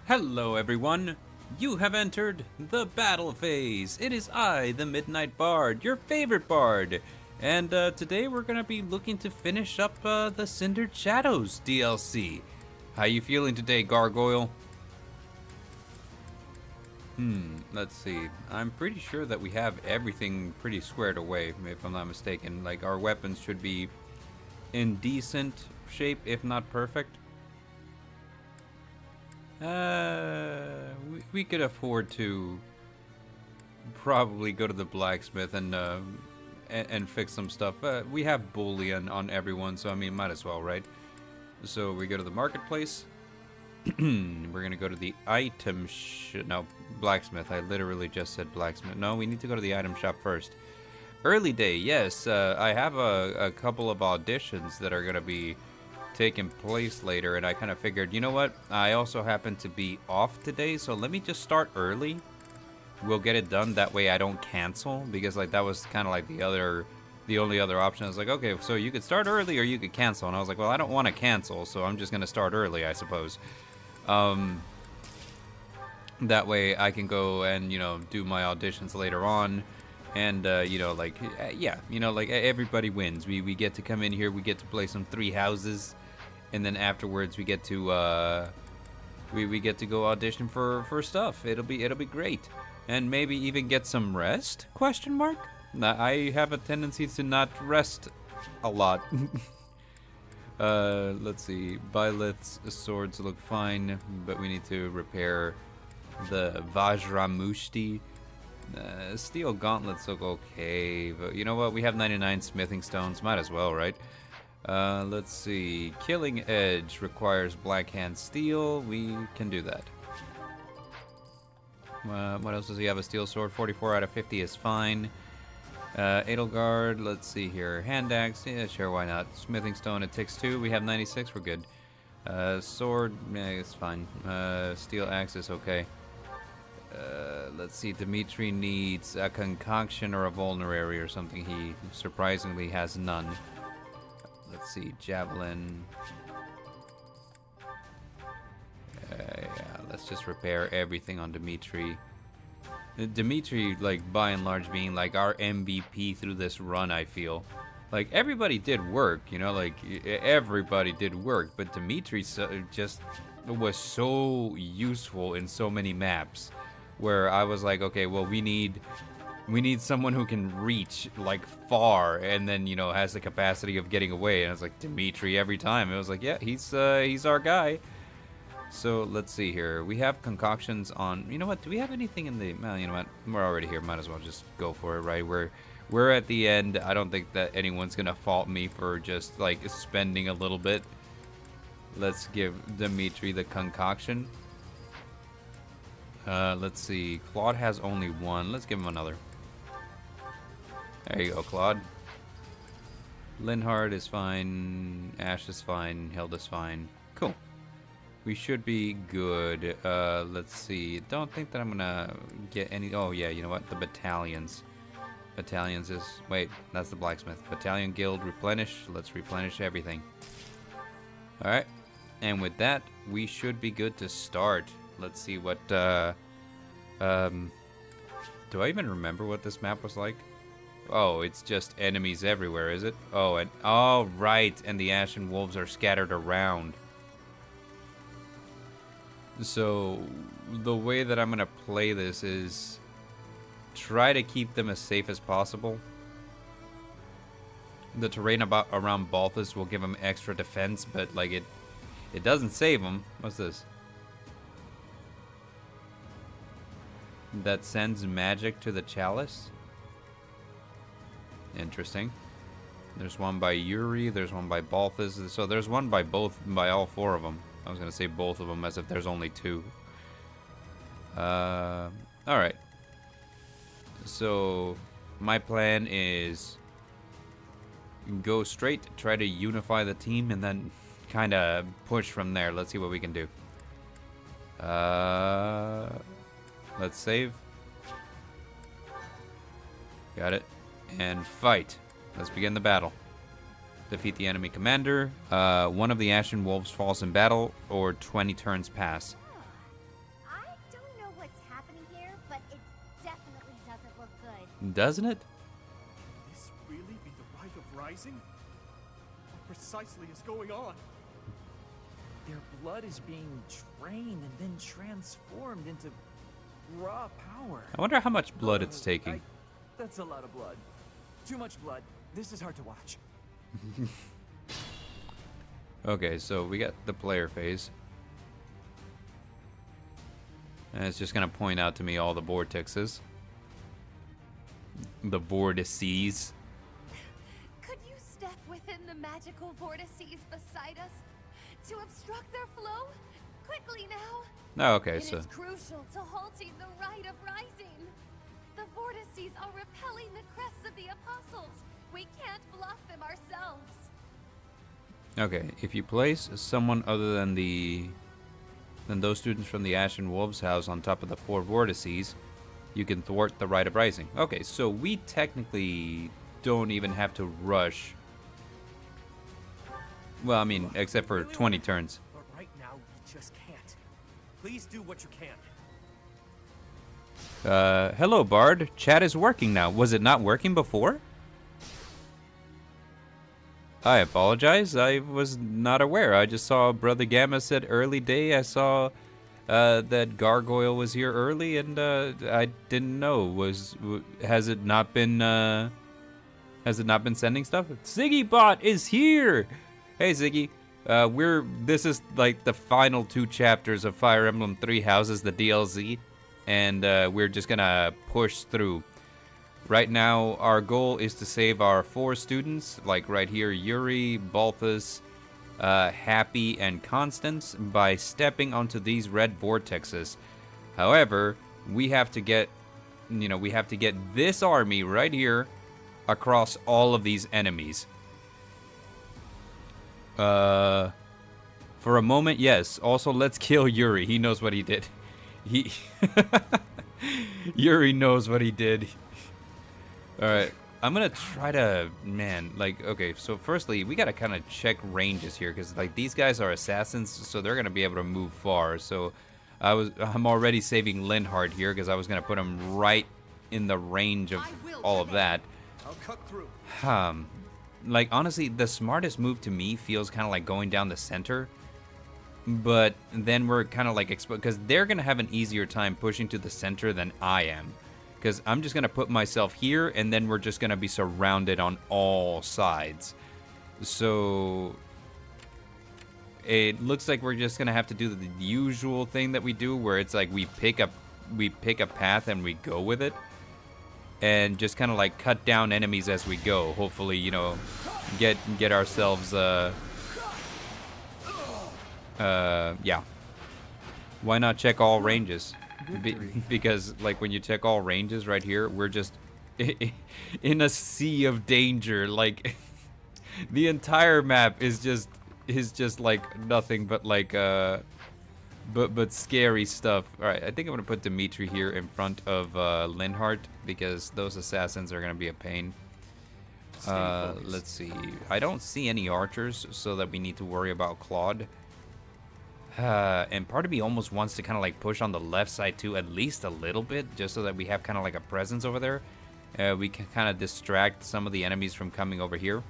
Hello everyone! You have entered the battle phase. It is I, the Midnight Bard, your favorite bard. And today we're going to be looking to finish up the Cindered Shadows DLC. How you feeling today, Gargoyle? Let's see. I'm pretty sure that we have everything pretty squared away, if I'm not mistaken. Like, our weapons should be in decent shape, if not perfect. We could afford to probably go to the blacksmith and fix some stuff. We have bullion on everyone, so I mean, might as well, right? So we go to the marketplace. We're gonna go to the item no, blacksmith. I literally just said blacksmith. No, we need to go to the item shop first. Early day, yes. I have a couple of auditions that are gonna be taking place later, and I kind of figured, you know what? I also happen to be off today, so let me just start early. We'll get it done. That way I don't cancel, because like that was kind of like the only other option. I was like, okay, so you could start early or you could cancel, and I was like, well, I don't want to cancel, so I'm just gonna start early, I suppose. That way I can go and, you know, do my auditions later on. And, you know, like, yeah, you know, like, everybody wins. We get to come in here, we get to play some Three Houses, and then afterwards we get to, we get to go audition for stuff. It'll be great. And maybe even get some rest, question mark? I have a tendency to not rest a lot. Let's see, Byleth's swords look fine, but we need to repair the Vajramushti. Steel gauntlets look okay, but you know what? We have 99 smithing stones. Might as well, right? Let's see. Killing Edge requires Blackhand Steel. We can do that. What else does he have? A steel sword. 44 out of 50 is fine. Edelgard. Let's see here. Hand axe. Yeah, sure. Why not? Smithing stone. It takes 2. We have 96. We're good. Sword. Yeah, it's fine. Steel axe is okay. Let's see, Dimitri needs a concoction or a vulnerary or something. He surprisingly has none. Let's see, javelin. Yeah, let's just repair everything on Dimitri. Dimitri, like, by and large, being like our MVP through this run, I feel. Like, everybody did work, you know, like, everybody did work, but Dimitri just was so useful in so many maps. Where I was like, okay, well, we need someone who can reach like far, and then, you know, has the capacity of getting away. And I was like, Dimitri every time. It was like, yeah, he's our guy. So let's see here. We have concoctions on. You know what? Do we have anything in the? Well, you know what? We're already here. Might as well just go for it, right? We're at the end. I don't think that anyone's gonna fault me for just like spending a little bit. Let's give Dimitri the concoction. Let's see. Claude has only 1. Let's give him another. There you go, Claude. Linhard is fine. Ash is fine. Hilda's fine. Cool. We should be good. Let's see. Don't think that I'm gonna get any... Oh, yeah, you know what? The battalions. Battalions is... Wait, that's the blacksmith. Battalion guild replenish. Let's replenish everything. Alright. And with that, we should be good to start. Let's see what, do I even remember what this map was like? Oh, it's just enemies everywhere, is it? Oh, and, oh, right, and the Ashen Wolves are scattered around. So, the way that I'm gonna play this is try to keep them as safe as possible. The terrain around Balthus will give them extra defense, but, like, it doesn't save them. What's this? That sends magic to the Chalice. Interesting. There's one by Yuri. There's one by Balthus. So there's one by all 4 of them. I was gonna say both of them as if there's only 2. All right. So my plan is go straight, try to unify the team, and then kind of push from there. Let's see what we can do. Let's save. Got it. And fight. Let's begin the battle. Defeat the enemy commander. One of the Ashen Wolves falls in battle, or 20 turns pass. Doesn't it? Could this really be the Rite of Rising? What precisely is going on? Their blood is being drained and then transformed into raw power. I wonder how much blood it's taking. That's a lot of blood. Too much blood. This is hard to watch. Okay, so we got the player phase. And it's just gonna point out to me all the vortexes. The vortices. Could you step within the magical vortices beside us to obstruct their flow? Quickly now. Oh, okay, It so is crucial to halting the Rite of Rising. The vortices are repelling the crests of the apostles. We can't block them ourselves. okay, if you place someone other than those students from the Ashen Wolves house on top of the 4 vortices, you can thwart the Rite of Rising. Okay, so we technically don't even have to rush. Well, I mean, except for 20 turns. But right now, we just can't. Please do what you can. Hello, Bard. Chat is working now. Was it not working before? I apologize. I was not aware. I just saw Brother Gamma said early day. I saw that Gargoyle was here early, and I didn't know. Has it not been sending stuff? Ziggy Bot is here. Hey, Ziggy. This is like the final 2 chapters of Fire Emblem 3 Houses, the DLC, and we're just gonna push through. Right now, our goal is to save our 4 students, like right here, Yuri, Balthus, Happy, and Constance, by stepping onto these red vortexes. However, we have to get this army right here across all of these enemies. For a moment, yes. Also, let's kill Yuri. He knows what he did. Yuri knows what he did. Alright, I'm gonna try to, okay, so firstly, we gotta kind of check ranges here, because, like, these guys are assassins, so they're gonna be able to move far, so I'm already saving Linhardt here, because I was gonna put him right in the range of all of that. I'll cut through. Like, honestly, the smartest move to me feels kind of like going down the center, but then we're kind of like, because they're gonna have an easier time pushing to the center than I am. Because I'm just going to put myself here, and then we're just going to be surrounded on all sides. So it looks like we're just going to have to do the usual thing that we do, where it's like we pick a path and we go with it. And just kind of like cut down enemies as we go. Hopefully, you know, get ourselves, yeah. Why not check all ranges? Because, like, when you check all ranges right here, we're just in a sea of danger. Like, the entire map is just like nothing but like but scary stuff. All right, I think I'm gonna put Dimitri here in front of Linhardt, because those assassins are gonna be a pain. Let's see. I don't see any archers, so that we need to worry about Claude. And part of me almost wants to kind of like push on the left side too, at least a little bit, just so that we have kind of like a presence over there. We can kind of distract some of the enemies from coming over here.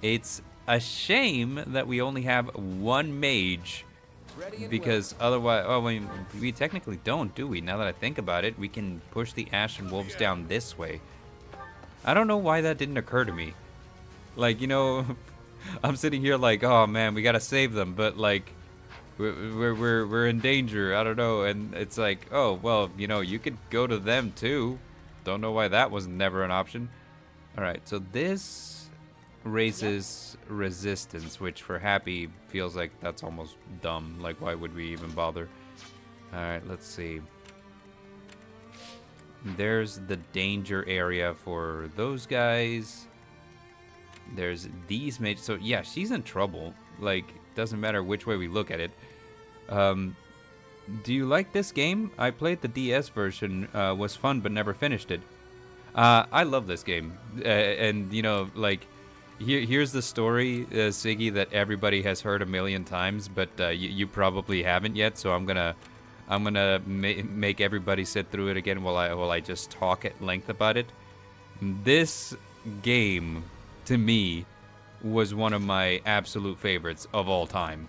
It's a shame that we only have 1 mage, because otherwise, oh, I mean, we technically don't, do we? Now that I think about it, we can push the Ashen Wolves down this way. I don't know why that didn't occur to me. Like, you know, I'm sitting here like, oh man, we gotta save them, but like, we're in danger. I don't know, and it's like, oh well, you know, you could go to them too. Don't know why that was never an option. All right, so this raises resistance, which for Happy feels like that's almost dumb. Like, why would we even bother? All right, let's see. There's the danger area for those guys. There's these mages. So yeah, she's in trouble. Like, doesn't matter which way we look at it. Do you like this game? I played the DS version, was fun but never finished it. I love this game, and you know, like, here's the story, Siggy, that everybody has heard a million times, but you probably haven't yet. So I'm gonna make everybody sit through it again while I just talk at length about it. This game, to me, was one of my absolute favorites of all time.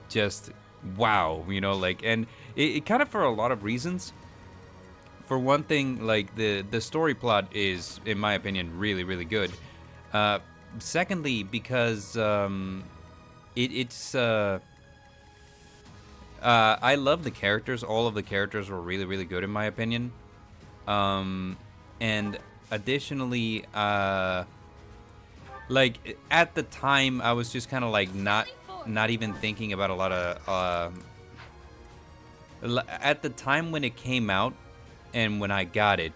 Just wow, you know, like, and it kind of for a lot of reasons. For one thing, like the story plot is, in my opinion, really really good. Secondly, because it's I love the characters. All of the characters were really really good in my opinion. And additionally, like at the time, I was just kind of like not even thinking about a lot of at the time when it came out and when I got it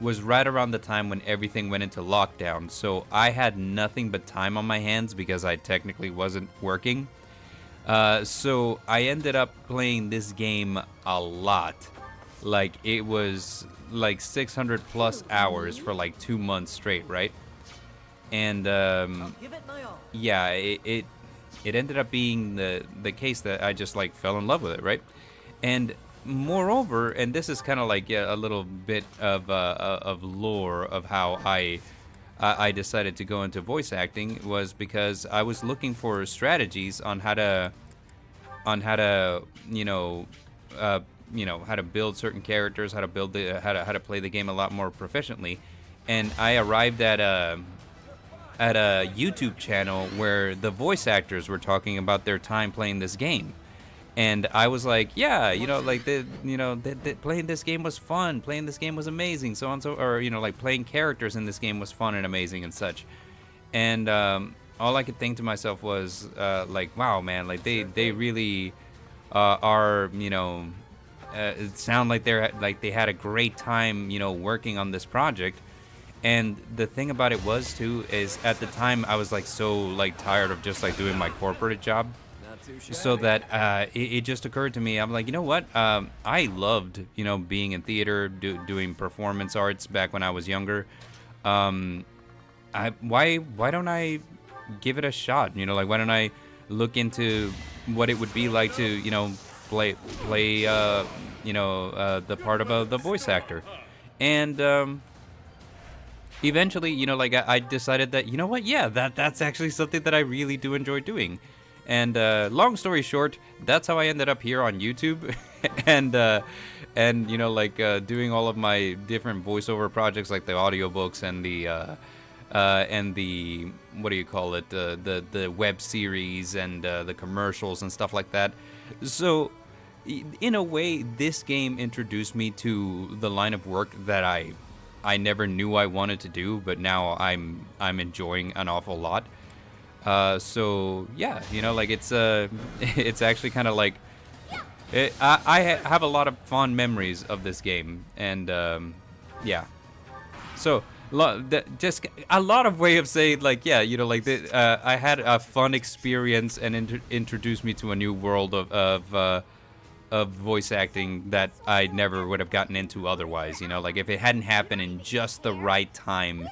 was right around the time when everything went into lockdown. So I had nothing but time on my hands because I technically wasn't working. So I ended up playing this game a lot. Like it was like 600 plus hours for like 2 months straight, right? And yeah, it ended up being the case that I just like fell in love with it, right? And moreover, and this is kind of like a little bit of lore of how I decided to go into voice acting, was because I was looking for strategies on how to how to build certain characters, how to build how to play the game a lot more proficiently, and I arrived at a YouTube channel where the voice actors were talking about their time playing this game. And I was like, yeah, like playing this game was fun, playing this game was amazing, so on, so, or like playing characters in this game was fun and amazing and such. And all I could think to myself was like, wow, man, like they really are, it sound like they had a great time, working on this project. And the thing about it was too is at the time I was like so like tired of just like doing my corporate job. So that it just occurred to me, I'm like, you know what? I loved, being in theater, doing performance arts back when I was younger. Why don't I give it a shot? Like, why don't I look into what it would be like to, play the part of the voice actor. And eventually, like I decided that, you know what? Yeah, that's actually something that I really do enjoy doing. And long story short, that's how I ended up here on YouTube, and doing all of my different voiceover projects, like the audiobooks and the what do you call it, the web series and the commercials and stuff like that. So in a way, this game introduced me to the line of work that I never knew I wanted to do, but now I'm enjoying an awful lot. So yeah, like it's actually kind of like I have a lot of fond memories of this game, and yeah. So just a lot of way of saying, like, yeah, like I had a fun experience and introduced me to a new world of voice acting that I never would have gotten into otherwise. Like if it hadn't happened in just the right time,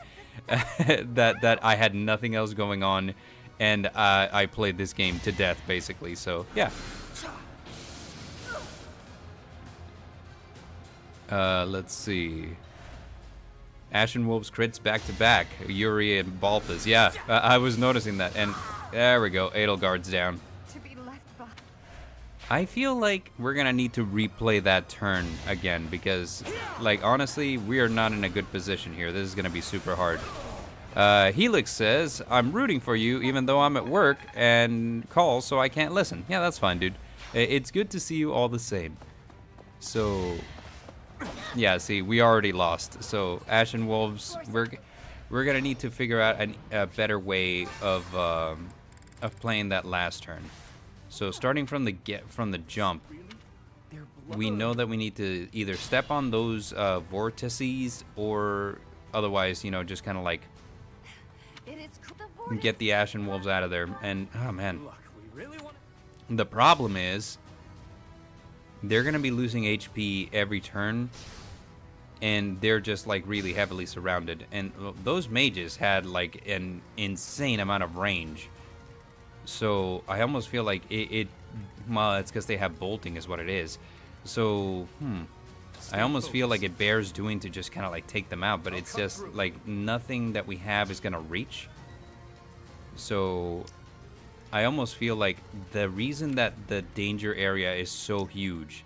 that I had nothing else going on. And I played this game to death, basically. So, yeah. Let's see. Ashen Wolves crits back-to-back. Yuri and Balthus. Yeah, I was noticing that. And there we go. Edelgard's down. To be left behind. I feel like we're going to need to replay that turn again. Because, like, honestly, we are not in a good position here. This is going to be super hard. Helix says, I'm rooting for you even though I'm at work and call so I can't listen. Yeah, that's fine, dude. It's good to see you all the same. So, yeah, see, we already lost. So, Ashen Wolves, we're gonna need to figure out a better way of playing that last turn. So, starting from the jump, we know that we need to either step on those vortices or otherwise, just kind of like get the Ashen Wolves out of there. And oh man, the problem is they're gonna be losing HP every turn, and they're just like really heavily surrounded. And those mages had like an insane amount of range, so I almost feel like well, it's because they have bolting is what it is. So I almost feel like it bears doing to just kind of like take them out, but it's just like nothing that we have is gonna reach. So I almost feel like the reason that the danger area is so huge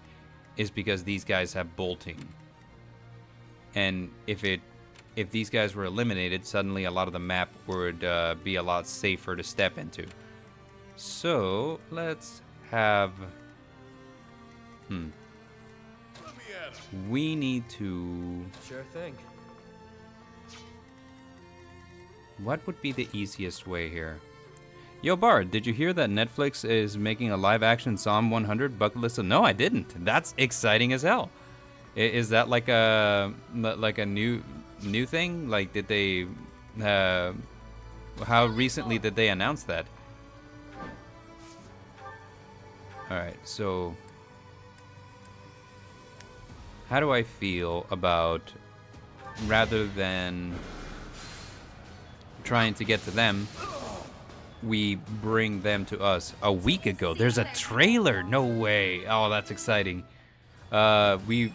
is because these guys have bolting. And if these guys were eliminated, suddenly a lot of the map would be a lot safer to step into. So let's have... We need to... Sure thing. What would be the easiest way here? Yo, Bard, did you hear that Netflix is making a live-action Psalm 100 bucket list? No, I didn't. That's exciting as hell. Is that like a new thing? Like, did they... how recently did they announce that? Alright, so... How do I feel about, rather than trying to get to them, we bring them to us? A week ago, there's a trailer. No way. Oh, that's exciting. The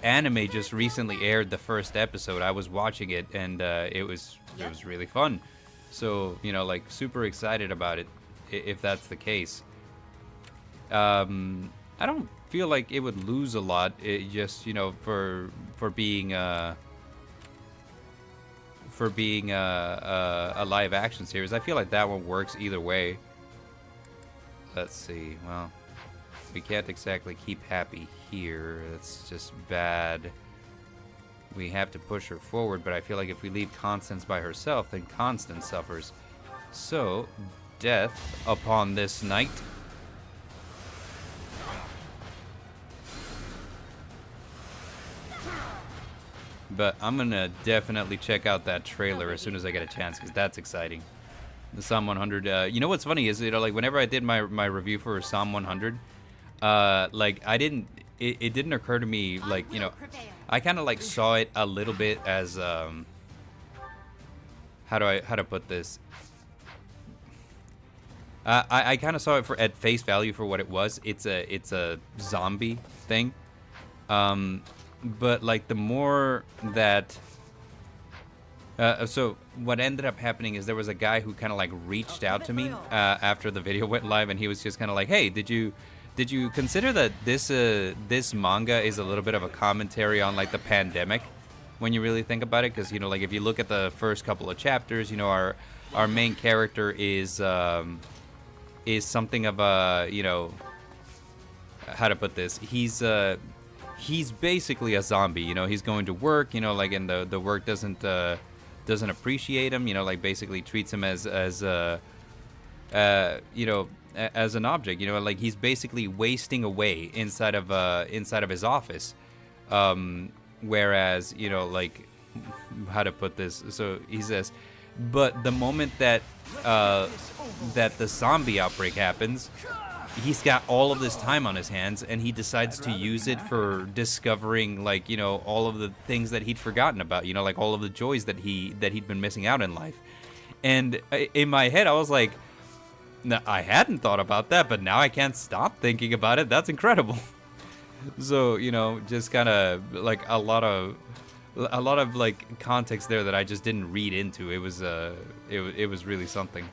anime just recently aired the first episode. I was watching it, and it was really fun. So, you know, like, super excited about it, if that's the case. I don't feel like it would lose a lot. It just, you know, for being a live action series. I feel like that one works either way. Let's see. Well, we can't exactly keep Happy here. That's just bad. We have to push her forward, but I feel like if we leave Constance by herself, then Constance suffers. So, death upon this night. But I'm gonna definitely check out that trailer as soon as I get a chance, because that's exciting. The Psalm 100. You know what's funny is, you know, like whenever I did my review for Psalm 100, like it didn't occur to me, like, you know, I kind of like saw it a little bit as how to put this. I kind of saw it at face value for what it was. It's a zombie thing. But like the more that so what ended up happening is there was a guy who kind of like reached out to me after the video went live, and he was just kind of like, hey, did you consider that this manga is a little bit of a commentary on like the pandemic when you really think about it? Because, you know, like if you look at the first couple of chapters, you know, our main character is something of a, you know, how to put this, he's basically a zombie. You know, he's going to work, you know, like, and the work doesn't appreciate him, you know, like basically treats him as you know, as an object, you know, like he's basically wasting away inside of his office. Whereas, you know, like, how to put this, so he says, but the moment that the zombie outbreak happens, he's got all of this time on his hands, and he decides to use it for discovering, like, you know, all of the things that he'd forgotten about, you know, like all of the joys that he'd been missing out in life. And in my head, I was like, no, I hadn't thought about that, but now I can't stop thinking about it. That's incredible. So, you know, just kind of like a lot of like context there that I just didn't read into. It was it was really something.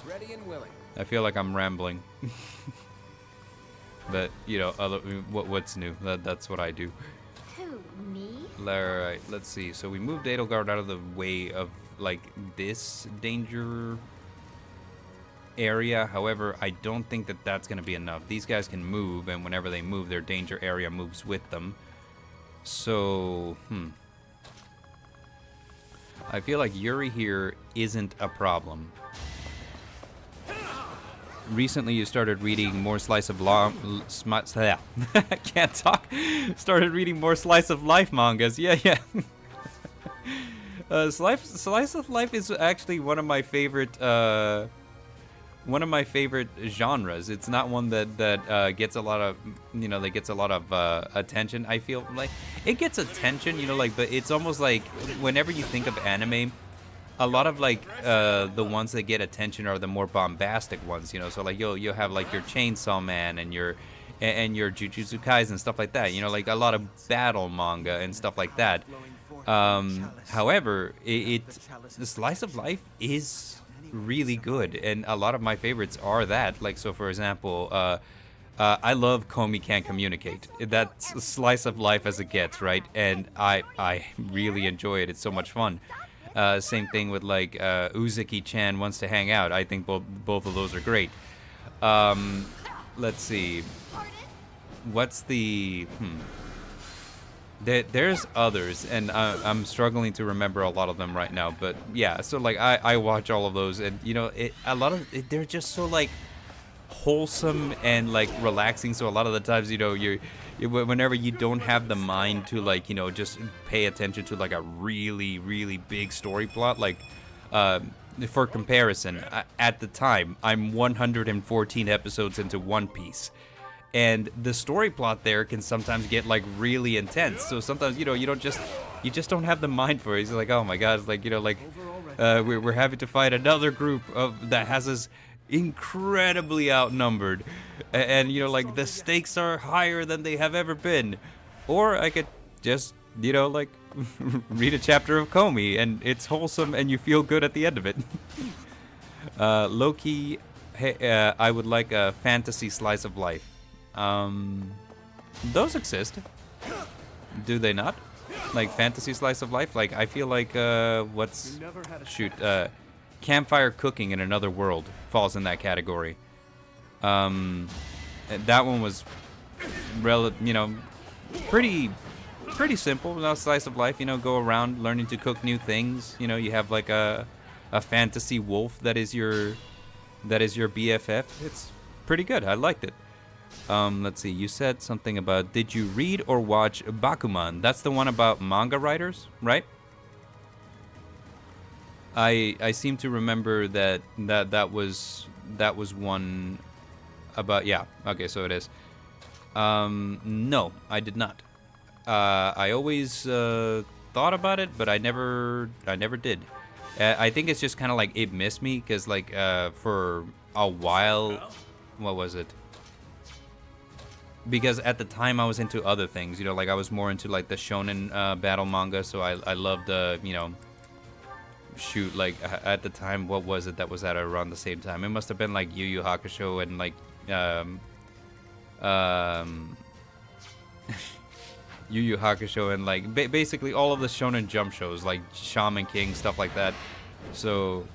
Ready and willing. I feel like I'm rambling. But, you know, what's new? That's what I do. Who, me? Alright, let's see. So we moved Edelgard out of the way of, like, this danger area. However, I don't think that that's going to be enough. These guys can move, and whenever they move, their danger area moves with them. So, I feel like Yuri here isn't a problem. Recently, you started reading more Slice of Life. I can't talk. Started reading more Slice of Life mangas. Yeah. Slice of Life is actually one of my favorite genres. It's not one that gets a lot of, you know, that gets a lot of attention. I feel like it gets attention, you know, like, but it's almost like whenever you think of anime, a lot of like the ones that get attention are the more bombastic ones, you know. So like you'll have like your Chainsaw Man and your and your Jujutsu Kaisen and stuff like that. You know, like a lot of battle manga and stuff like that. However, the slice of life is really good, and a lot of my favorites are that. Like, so for example, I love Komi Can't Communicate. That's a slice of life as it gets, right? And I really enjoy it. It's so much fun. Same thing with like Uzuki-chan Wants to Hang Out. I think both of those are great. Let's see. What's the... There's others, and I'm struggling to remember a lot of them right now. But yeah, so like I watch all of those, and you know, a lot of they're just so like wholesome and like relaxing. So a lot of the times, you know, whenever you don't have the mind to like, you know, just pay attention to like a really big story plot, like for comparison, at the time I'm 114 episodes into One Piece. And the story plot there can sometimes get like really intense. So sometimes, you know, you just don't have the mind for it. It's like, oh my god, it's like, you know, like we're having to fight another group that has us incredibly outnumbered, and you know, like the stakes are higher than they have ever been. Or I could just, you know, like read a chapter of Komi, and it's wholesome, and you feel good at the end of it. Low-key, hey, I would like a fantasy slice of life. Those exist. Do they not? Like fantasy slice of life? Like I feel like campfire cooking in another world falls in that category. That one was you know, pretty simple. No slice of life, you know, go around learning to cook new things. You know, you have like a fantasy wolf that is your BFF. It's pretty good. I liked it. Let's see, you said something about, did you read or watch Bakuman? That's the one about manga writers, right? I seem to remember that was one about, yeah, okay, so it is. No, I did not. I always thought about it, but I never did. I think it's just kind of like it missed me, because like for a while, what was it? Because at the time I was into other things, you know, like I was more into like the shonen battle manga, so I loved you know, shoot, like at the time, what was it that was at around the same time? It must have been like Yu Yu Hakusho and like Yu Yu Hakusho and like basically all of the shonen jump shows, like Shaman King, stuff like that. So,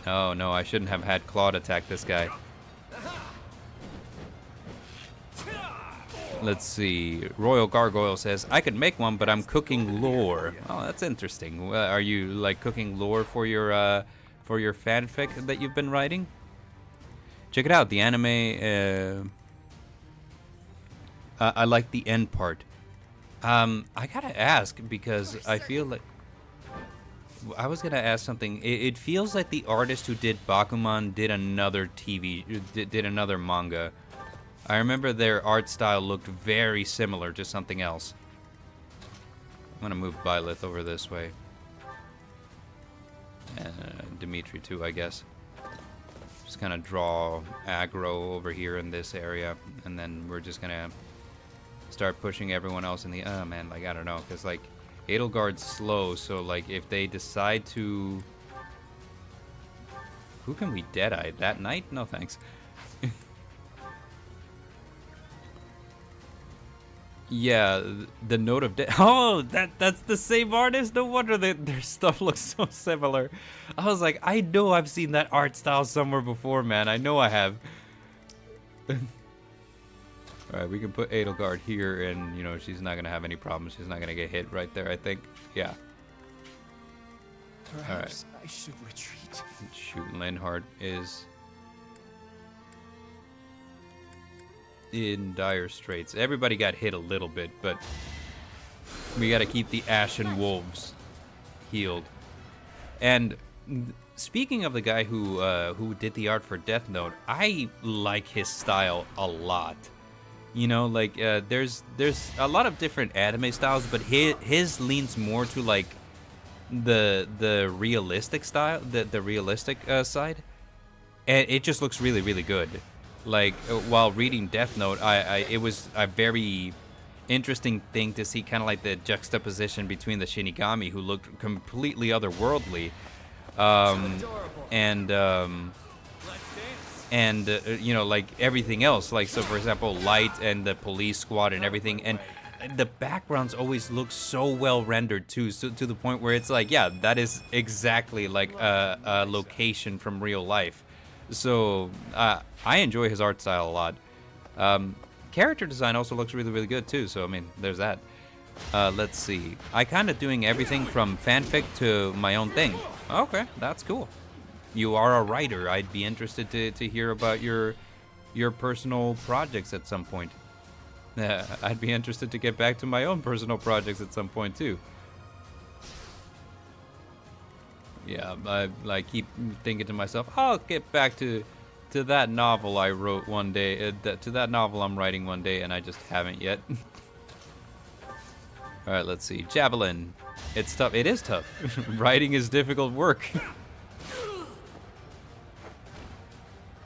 oh no, I shouldn't have had Claude attack this guy. Let's see. Royal Gargoyle says, I could make one, but I'm cooking lore. Oh, that's interesting. Are you like cooking lore for your fanfic that you've been writing? Check it out. The anime. I like the end part. I gotta ask, because I feel like I was gonna ask something. It feels like the artist who did Bakuman did another did another manga. I remember their art style looked very similar to something else. I'm gonna move Byleth over this way. And Dimitri too, I guess. Just kind of draw aggro over here in this area, and then we're just gonna start pushing everyone else in the... Oh man, like I don't know, because like Edelgard's slow, so like if they decide to... Who can we Deadeye? That Knight? No thanks. Yeah, the Note of Death. Oh, that's the same artist. No wonder their stuff looks so similar. I was like, I know I've seen that art style somewhere before, man. I know I have. All right, we can put Edelgard here, and you know she's not gonna have any problems. She's not gonna get hit right there, I think. Yeah. Perhaps I should retreat. Shoot, Linhardt is in dire straits. Everybody got hit a little bit, but we got to keep the Ashen Wolves healed. And speaking of the guy who did the art for Death Note, I like his style a lot. You know, like there's a lot of different anime styles, but his leans more to like the realistic style, the realistic side, and it just looks really good. Like while reading Death Note, it was a very interesting thing to see, kind of like the juxtaposition between the Shinigami, who looked completely otherworldly, and you know, like everything else. Like, so for example, Light and the police squad and everything, and the backgrounds always look so well rendered too, so to the point where it's like, yeah, that is exactly like a location from real life. So I enjoy his art style a lot. Character design also looks really, really good too. So I mean, there's that. Let's see. I kind of doing everything from fanfic to my own thing. Okay, that's cool. You are a writer. I'd be interested to hear about your personal projects at some point. I'd be interested to get back to my own personal projects at some point too. Yeah, I keep thinking to myself, I'll get back to that novel I wrote one day, to that novel I'm writing one day, and I just haven't yet. All right, let's see. Javelin. It's tough. It is tough. Writing is difficult work.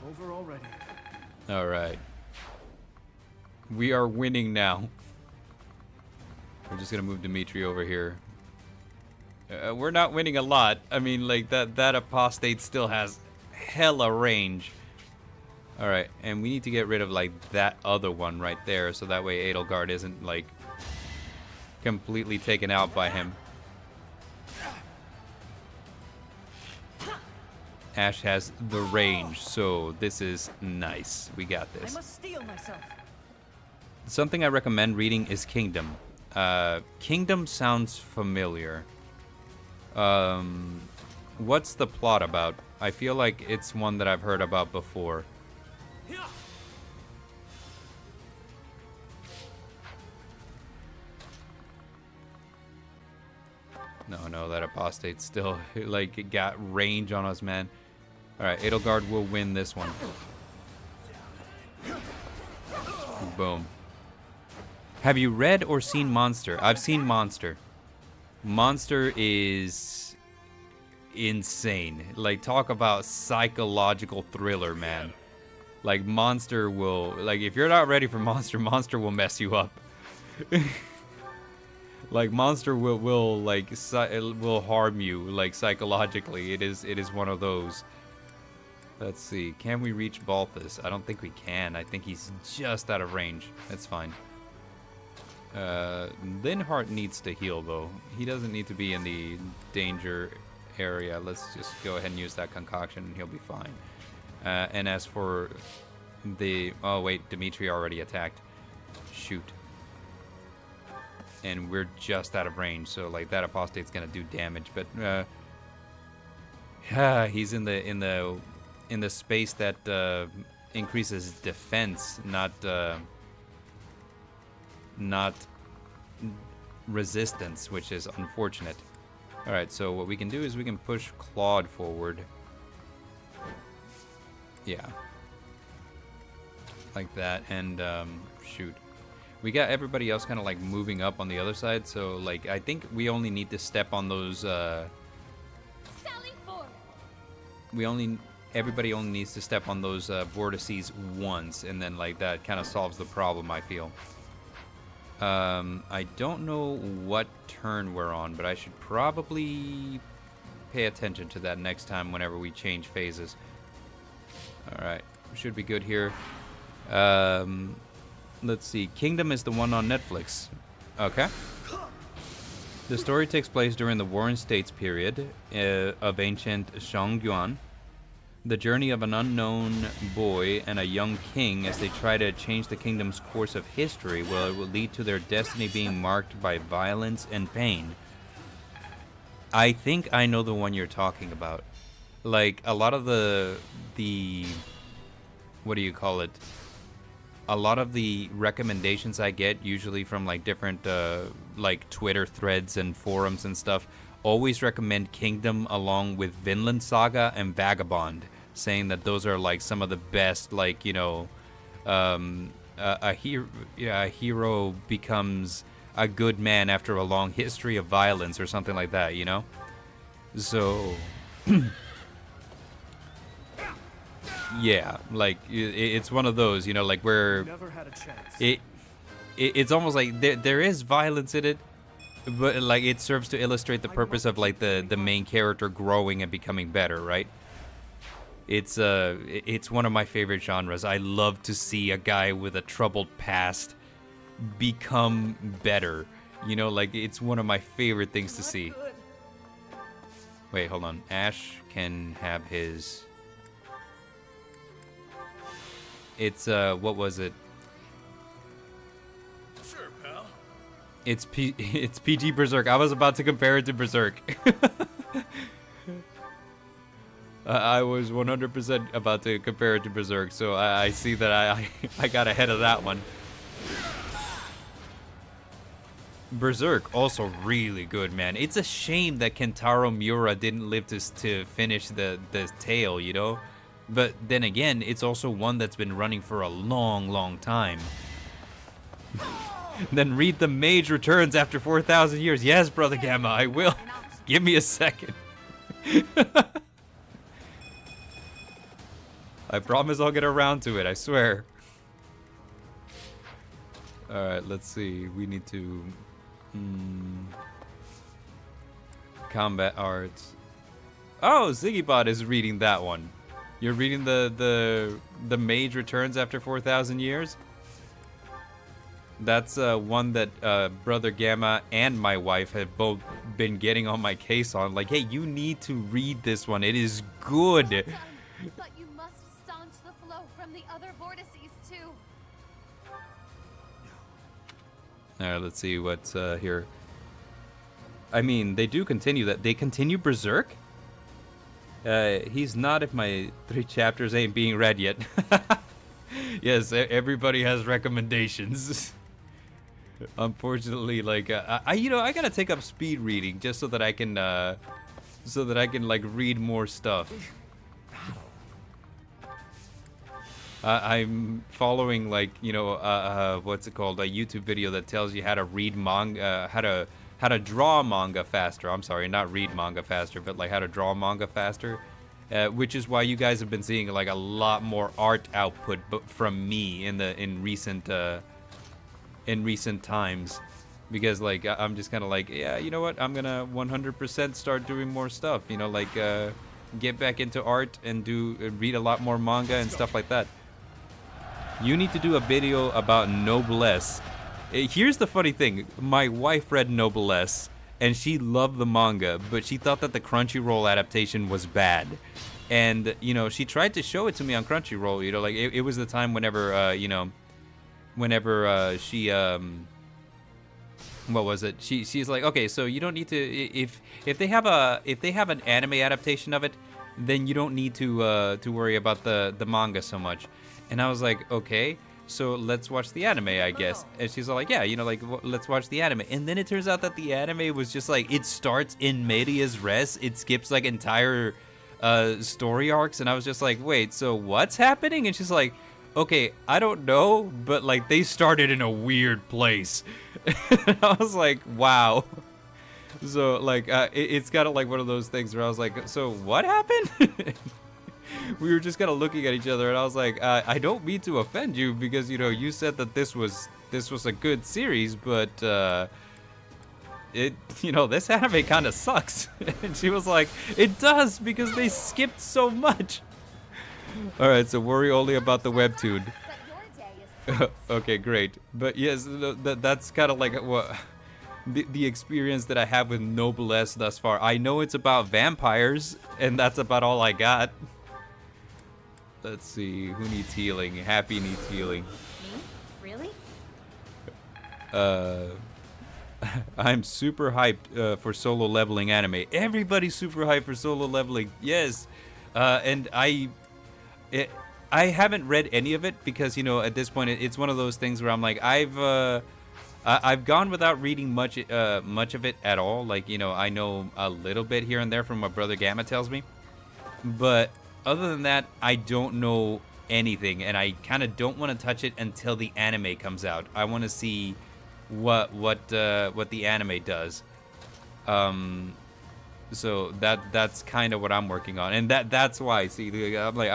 Over already. All right. We are winning now. We're just gonna move Dimitri over here. We're not winning a lot. I mean, like that apostate still has hella range. All right, and we need to get rid of like that other one right there, so that way Edelgard isn't like completely taken out by him. Ash has the range, so this is nice. We got this. I must steel myself. Something I recommend reading is Kingdom. Kingdom sounds familiar. What's the plot about? I feel like it's one that I've heard about before. No, that apostate still like got range on us, man. All right, Edelgard will win this one. Boom. Have you read or seen Monster? I've seen Monster. Monster is insane. Like, talk about psychological thriller, man. Like, Monster will, like, if you're not ready for Monster, Monster will mess you up. Like, Monster will will harm you, like, psychologically. It is one of those. Let's see. Can we reach Balthus? I don't think we can. I think he's just out of range. That's fine. Linhardt needs to heal, though. He doesn't need to be in the danger area. Let's just go ahead and use that concoction, and he'll be fine. And as for the... Oh, wait. Dimitri already attacked. Shoot. And we're just out of range, so, like, that apostate's gonna do damage. But, he's in the space that increases defense, not resistance, which is unfortunate. Alright, so what we can do is we can push Claude forward. Yeah. Like that, and shoot. We got everybody else kind of like moving up on the other side, so like I think we only need to step on those Sally forth. Everybody only needs to step on those vortices once, and then like that kind of solves the problem, I feel. I don't know what turn we're on, but I should probably pay attention to that next time whenever we change phases. Alright, should be good here. Let's see. Kingdom is the one on Netflix. Okay. The story takes place during the Warring States period of ancient Shangyuan. The journey of an unknown boy and a young king as they try to change the kingdom's course of history, well, it will lead to their destiny being marked by violence and pain. I think I know the one you're talking about. Like, a lot of the what do you call it? A lot of the recommendations I get, usually from like different like Twitter threads and forums and stuff, always recommend Kingdom along with Vinland Saga and Vagabond, saying that those are like some of the best, like, you know, a hero becomes a good man after a long history of violence or something like that, you know? So Yeah, like it's one of those, you know, like where Never had a chance. it's almost like there is violence in it, but like it serves to illustrate the purpose of like the main character growing and becoming better, right? It's one of my favorite genres. I love to see a guy with a troubled past become better. You know, like it's one of my favorite things to see. Wait, hold on. Ash can have his. It's what was it? Sure, pal. It's PG Berserk. I was about to compare it to Berserk. I was 100% about to compare it to Berserk, so I see that I got ahead of that one. Berserk also really good, man. It's a shame that Kentaro Miura didn't live to finish the tale, you know? But then again, it's also one that's been running for a long time. Then read The Mage Returns after 4,000 years. Yes, Brother Gamma, I will. Give me a second. I promise I'll get around to it, I swear. Alright, let's see. We need to... combat arts. Oh, Ziggybot is reading that one. You're reading the Mage Returns after 4,000 years? That's one that Brother Gamma and my wife have both been getting on my case on. Like, hey, you need to read this one. It is good. But you must staunch the flow from the other vortices too. Alright, let's see what's here. I mean, they do continue that. They continue Berserk? He's not if my 3 chapters ain't being read yet. Yes, everybody has recommendations. Unfortunately, like, you know, I gotta take up speed reading just so that I can like read more stuff. I'm following, like, you know, what's it called? A YouTube video that tells you how to read manga, how to draw manga faster. I'm sorry, not read manga faster, but like how to draw manga faster. Which is why you guys have been seeing like a lot more art output from me in recent times, because like I'm just kind of like, yeah, you know what? I'm gonna 100% start doing more stuff. You know, like get back into art and read a lot more manga and stuff like that. You need to do a video about Noblesse. Here's the funny thing. My wife read Noblesse, and she loved the manga, but she thought that the Crunchyroll adaptation was bad. And, you know, she tried to show it to me on Crunchyroll, you know, like, it was the time whenever, you know, whenever she, what was it? She's like, okay, so you don't need to, if they have an anime adaptation of it, then you don't need to worry about the manga so much. And I was like, okay, so let's watch the anime, I guess. And she's all like, yeah, you know, like, let's watch the anime. And then it turns out that the anime was just like, it starts in medias res. It skips like entire story arcs. And I was just like, wait, so what's happening? And she's like, okay, I don't know, but like they started in a weird place. And I was like, wow. So like, it's kind of like one of those things where I was like, so what happened? We were just kind of looking at each other, and I was like, I don't mean to offend you, because, you know, you said that this was a good series, but you know, this anime kind of sucks. And she was like, it does, because they skipped so much. All right, so worry only about the webtoon. Okay, great. But yes, that's kind of like what the experience that I have with Noblesse thus far. I know it's about vampires, and that's about all I got. Let's see, who needs healing? Happy needs healing. Me? Really? I'm super hyped for solo leveling anime. Everybody's super hyped for solo leveling. Yes. And I haven't read any of it because, you know, at this point it's one of those things where I'm like, I've gone without reading much of it at all. Like, you know, I know a little bit here and there from what Brother Gamma tells me, but other than that, I don't know anything, and I kind of don't want to touch it until the anime comes out. I want to see what the anime does. So that's kind of what I'm working on, and that's why. See, I'm like,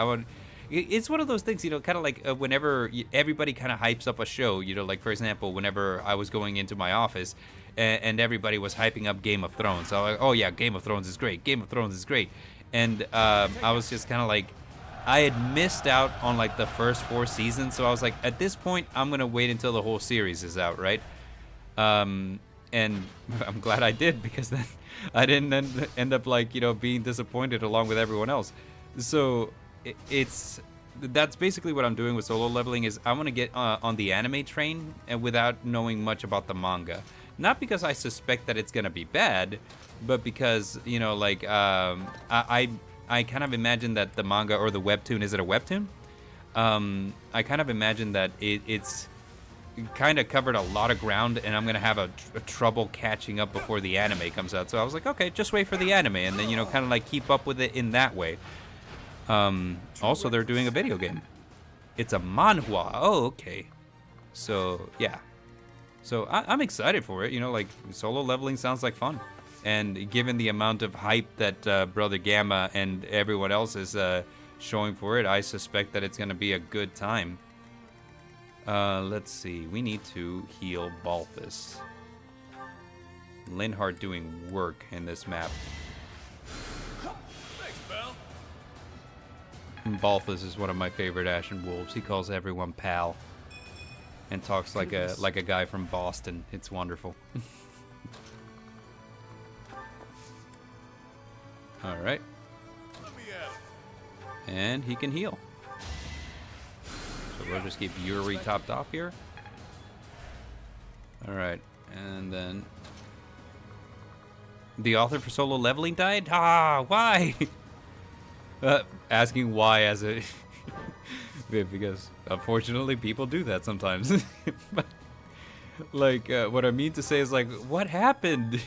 it's one of those things, you know, kind of like whenever everybody kind of hypes up a show, you know, like for example, whenever I was going into my office and everybody was hyping up Game of Thrones. So I was like, oh yeah, Game of Thrones is great. Game of Thrones is great. And I was just kind of like, I had missed out on like the first 4 seasons. So I was like, at this point, I'm going to wait until the whole series is out, right? And I'm glad I did, because then I didn't end up like, you know, being disappointed along with everyone else. So that's basically what I'm doing with solo leveling. Is I want to get on the anime train and without knowing much about the manga. Not because I suspect that it's gonna be bad, but because, you know, like I kind of imagine that the manga or the webtoon, is it a webtoon? I kind of imagine that it's kind of covered a lot of ground, and I'm gonna have a trouble catching up before the anime comes out. So I was like, okay, just wait for the anime, and then, you know, kind of like keep up with it in that way. Also, they're doing a video game. It's a manhwa. Oh, okay. So yeah. So I'm excited for it. You know, like solo leveling sounds like fun, and given the amount of hype that Brother Gamma and everyone else is showing for it, I suspect that it's gonna be a good time. Let's see. We need to heal Balthus. Linhardt doing work in this map. Balthus is one of my favorite Ashen Wolves. He calls everyone pal, and talks like a guy from Boston. It's wonderful. All right, and he can heal. So we'll just keep Yuri topped off here. All right, and then the author for solo leveling died. Ah, why? Asking why as a because unfortunately people do that sometimes. But, like what I mean to say is, like, what happened?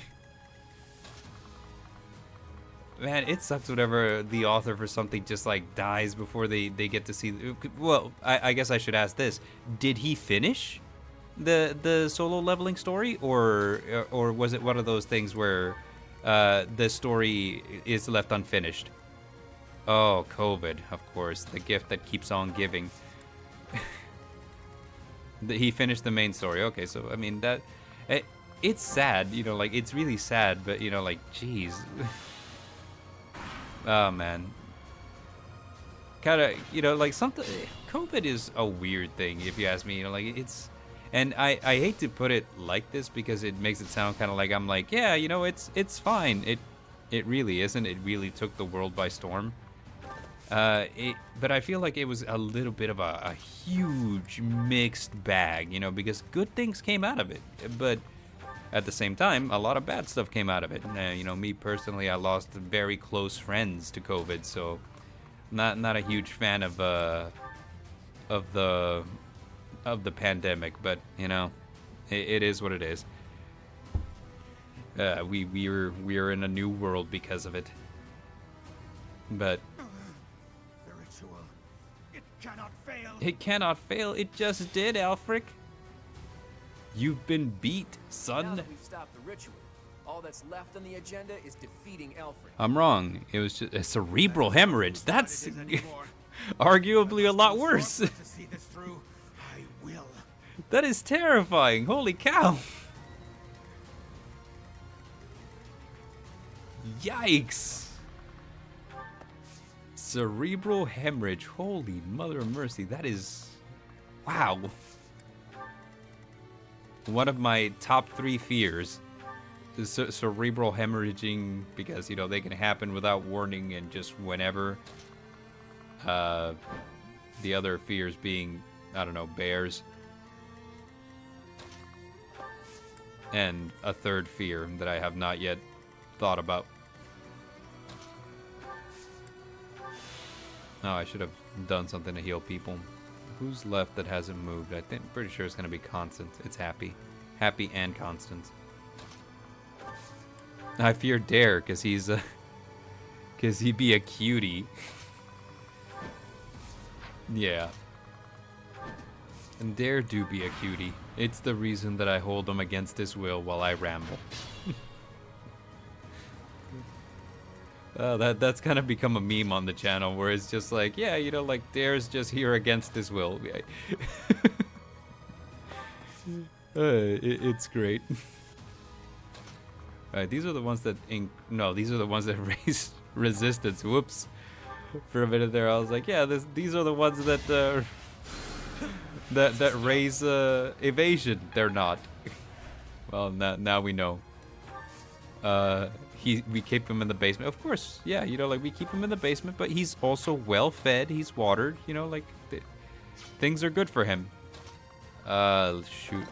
Man, it sucks whenever the author for something just like dies before they get to see. Well, I guess I should ask this: did he finish the solo leveling story, or was it one of those things where the story is left unfinished? Oh, COVID, of course, the gift that keeps on giving. He finished the main story. Okay, so I mean it's sad, you know, like it's really sad, but you know, like, geez. Oh man, kind of, you know, like something. COVID is a weird thing, if you ask me. You know, like it's, and I hate to put it like this because it makes it sound kind of like I'm like, yeah, you know, it's fine. It really isn't. It really took the world by storm. But I feel like it was a little bit of a huge mixed bag, you know, because good things came out of it, but at the same time, a lot of bad stuff came out of it. You know, me personally, I lost very close friends to COVID, so not a huge fan of the pandemic. But you know, it is what it is. We're in a new world because of it. But The ritual. It cannot fail. it cannot fail. It just did, Alfrec. You've been beat, Now son. that we've stopped the ritual, all that's left on the agenda is defeating Alfrec. I'm wrong. It was just a cerebral hemorrhage. That's It is anymore. arguably a lot worse. To see this through, I will. That is terrifying. Holy cow. Yikes. Cerebral hemorrhage. Holy mother of mercy. That is... wow. One of my top 3 fears is cerebral hemorrhaging, because, you know, they can happen without warning and just whenever. The other fears being, I don't know, bears. And a third fear that I have not yet thought about. Oh, I should have done something to heal people. Who's left that hasn't moved? I think, pretty sure it's gonna be Constant. It's Happy. Happy and Constant. I fear Dare, cause he's cause he be a cutie. Yeah. And Dare do be a cutie. It's the reason that I hold him against his will while I ramble. That's kind of become a meme on the channel where it's just like, yeah, you know, like Dare's just here against his will. It's great. Alright, these are the ones that no, these are the ones that raise resistance. Whoops. For a minute there, I was like, yeah, these are the ones that that raise evasion. They're not. Well, now we know. We keep him in the basement. Of course, yeah, you know, like we keep him in the basement, but he's also well fed. He's watered. You know, like things are good for him. Shoot.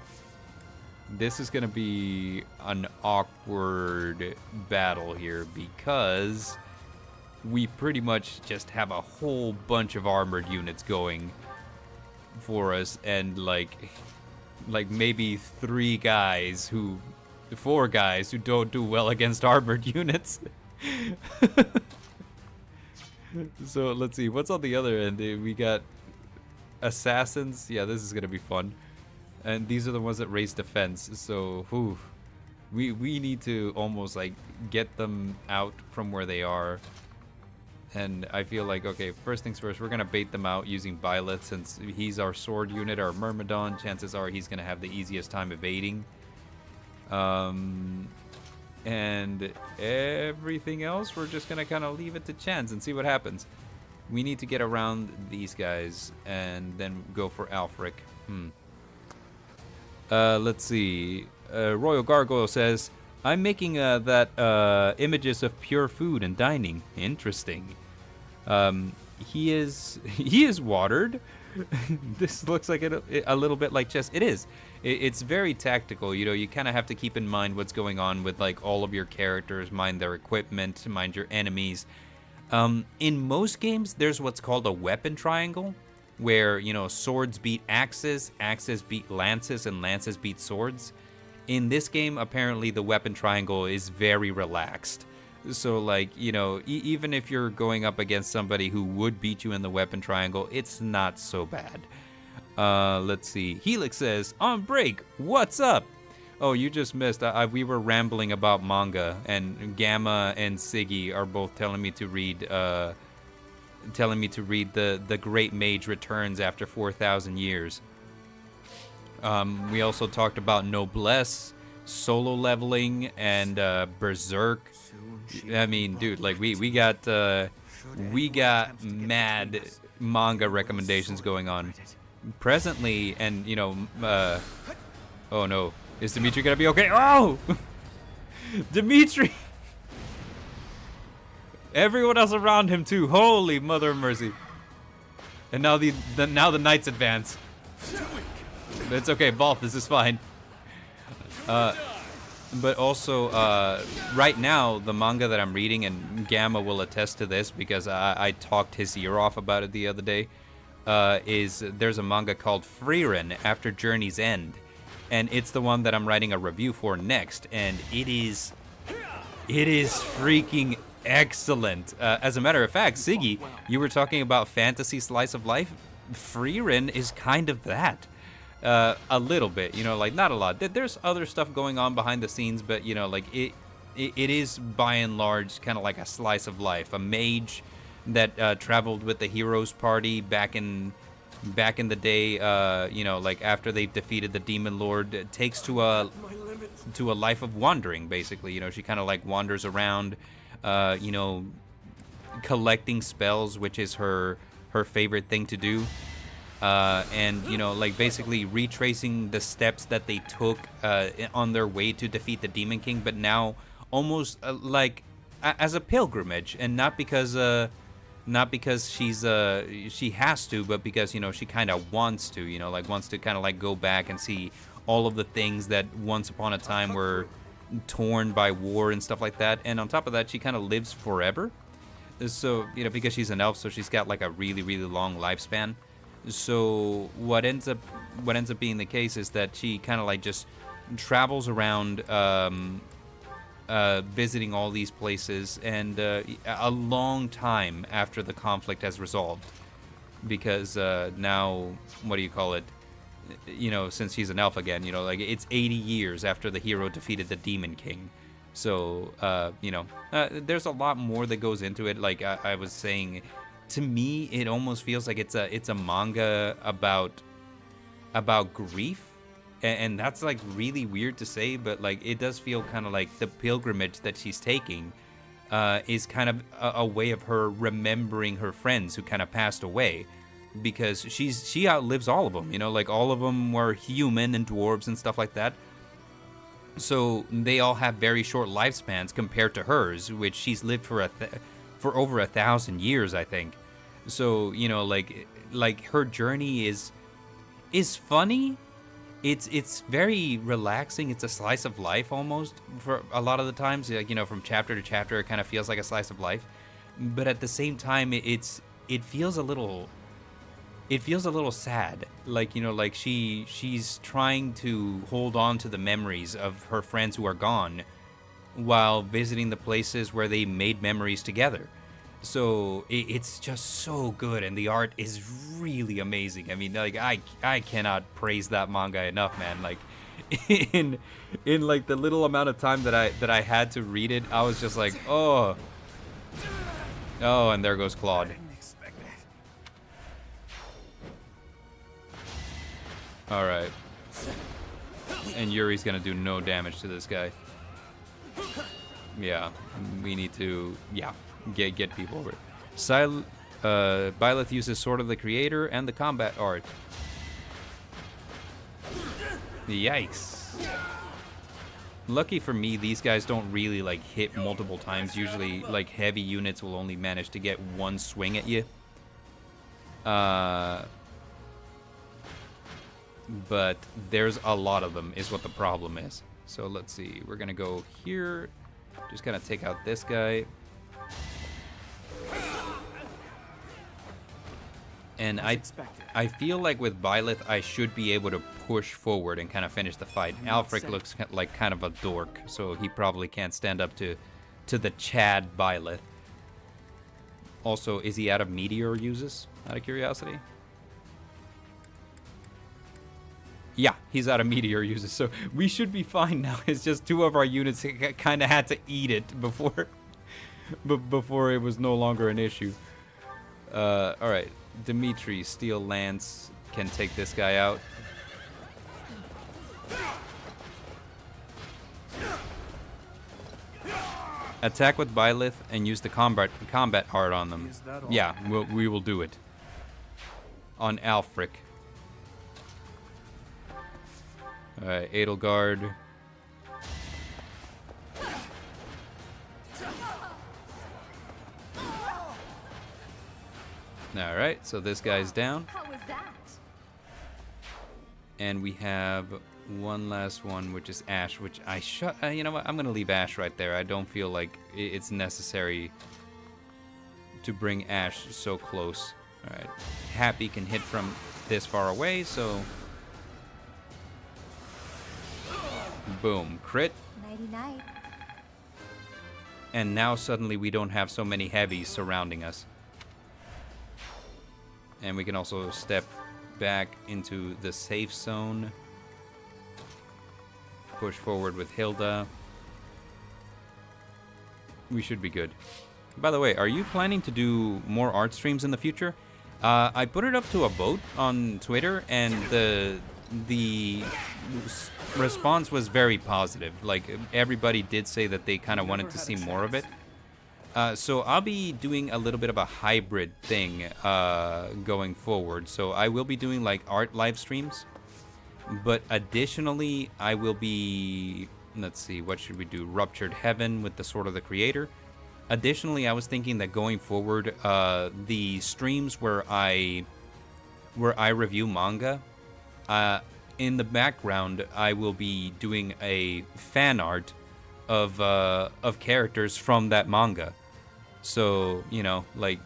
This is gonna be an awkward battle here because we pretty much just have a whole bunch of armored units going for us, and like maybe 4 guys who don't do well against armored units. So let's see what's on the other end. We got assassins. Yeah, this is gonna be fun. And these are the ones that raise defense. So whew, we need to almost like get them out from where they are. And I feel like, okay, first things first, we're gonna bait them out using Byleth, since he's our sword unit, our Myrmidon. Chances are he's gonna have the easiest time evading. And everything else, we're just gonna kind of leave it to chance and see what happens. We need to get around these guys and then go for Alfrec. Let's see. Royal Gargoyle says, I'm making images of pure food and dining. Interesting. He is watered. This looks like a little bit like chess. It is. It's very tactical. You know, you kind of have to keep in mind what's going on with like all of your characters, mind their equipment, mind your enemies. In most games, there's what's called a weapon triangle, where, you know, swords beat axes, axes beat lances, and lances beat swords. In this game, apparently the weapon triangle is very relaxed. So, like, you know, even if you're going up against somebody who would beat you in the weapon triangle, it's not so bad. Let's see. Helix says, on break, what's up? Oh, you just missed. We were rambling about manga, and Gamma and Siggy are both telling me to read The Great Mage Returns After 4,000 Years. We also talked about Noblesse, solo leveling, and Berserk. I mean, dude, like we got mad manga recommendations going on presently, and you know, oh no, is Dimitri gonna be okay? Oh, Dimitri. Everyone else around him too. Holy mother of mercy! And now the knights advance. It's okay, Balth. This is fine. But also, right now, the manga that I'm reading, and Gamma will attest to this because I talked his ear off about it the other day, there's a manga called Frieren After Journey's End, and it's the one that I'm writing a review for next, and it is freaking excellent. As a matter of fact, Siggy, you were talking about fantasy slice of life. Frieren is kind of that. A little bit, you know, like not a lot. There's other stuff going on behind the scenes, but you know, like it is by and large kind of like a slice of life. A mage that traveled with the heroes party back in the day, you know, like after they've defeated the demon lord, takes to a life of wandering, basically. You know, she kind of like wanders around, you know, collecting spells, which is her favorite thing to do. And, you know, like basically retracing the steps that they took on their way to defeat the Demon King, but now almost like as a pilgrimage, and not because she has to, but because, you know, she kind of wants to, you know, like wants to kind of like go back and see all of the things that once upon a time were torn by war and stuff like that. And on top of that, she kind of lives forever. So, you know, because she's an elf, so she's got like a really, really long lifespan. So what ends up being the case is that she kind of like just travels around, visiting all these places, and a long time after the conflict has resolved, because now, what do you call it? You know, since he's an elf again, you know, like it's 80 years after the hero defeated the Demon King. So, there's a lot more that goes into it. Like I was saying, to me, it almost feels like it's a manga about grief, and that's like really weird to say, but like it does feel kind of like the pilgrimage that she's taking is kind of a way of her remembering her friends who kind of passed away, because she outlives all of them. Like all of them were human and dwarves and stuff like that. So they all have very short lifespans compared to hers, which she's lived for over 1,000 years, I think. So like her journey is funny. It's very relaxing. It's a slice of life almost for a lot of the times. Like, from chapter to chapter, it kind of feels like a slice of life. But at the same time, it feels a little sad. Like, like she's trying to hold on to the memories of her friends who are gone while visiting the places where they made memories together. So it's just so good, and the art is really amazing. I mean, like I cannot praise that manga enough, man. Like in like the little amount of time that I had to read it, I was just like, oh, and there goes Claude. All right, and Yuri's gonna do no damage to this guy. Yeah, we need to get people over it. Byleth uses Sword of the Creator and the combat art. Yikes. Lucky for me, these guys don't really like hit multiple times. Usually like heavy units will only manage to get one swing at you. But there's a lot of them is what the problem is. So let's see. We're gonna go here. Just gonna take out this guy. And I feel like with Byleth, I should be able to push forward and kind of finish the fight. Alfrec looks like kind of a dork, so he probably can't stand up to the Chad Byleth. Also, is he out of meteor uses, out of curiosity? Yeah, he's out of meteor uses, so we should be fine now. It's just two of our units kind of had to eat it before it was no longer an issue. All right. Dimitri, Steel Lance, can take this guy out. Attack with Byleth and use the combat art on them. Yeah, we will do it. On Alfrec. Alright, Edelgard. Alright, so this guy's down. How was that? And we have one last one, which is Ash, which you know what? I'm going to leave Ash right there. I don't feel like it's necessary to bring Ash so close. Alright, Happy can hit from this far away, so... Boom, crit. Nighty-night. And now suddenly we don't have so many heavies surrounding us. And we can also step back into the safe zone. Push forward with Hilda. We should be good. By the way, are you planning to do more art streams in the future? I put it up to a vote on Twitter, and the response was very positive. Like, everybody did say that they kind of wanted to see more of it. So I'll be doing a little bit of a hybrid thing going forward. So I will be doing like art live streams, but additionally I will be, let's see, what should we do? Ruptured Heaven with the Sword of the Creator. Additionally, I was thinking that going forward, the streams where I review manga, in the background I will be doing a fan art of characters from that manga. So, you know, like,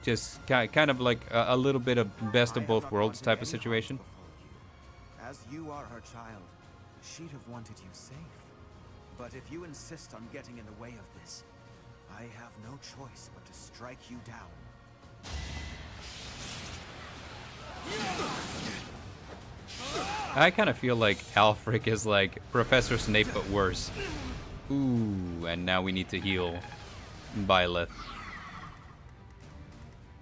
just kind of like a little bit of best of both worlds type of situation. As you are her child, she'd have wanted you safe. But if you insist on getting in the way of this, I have no choice but to strike you down. I kind of feel like Alfrec is like Professor Snape, but worse. Ooh, and now we need to heal Byleth.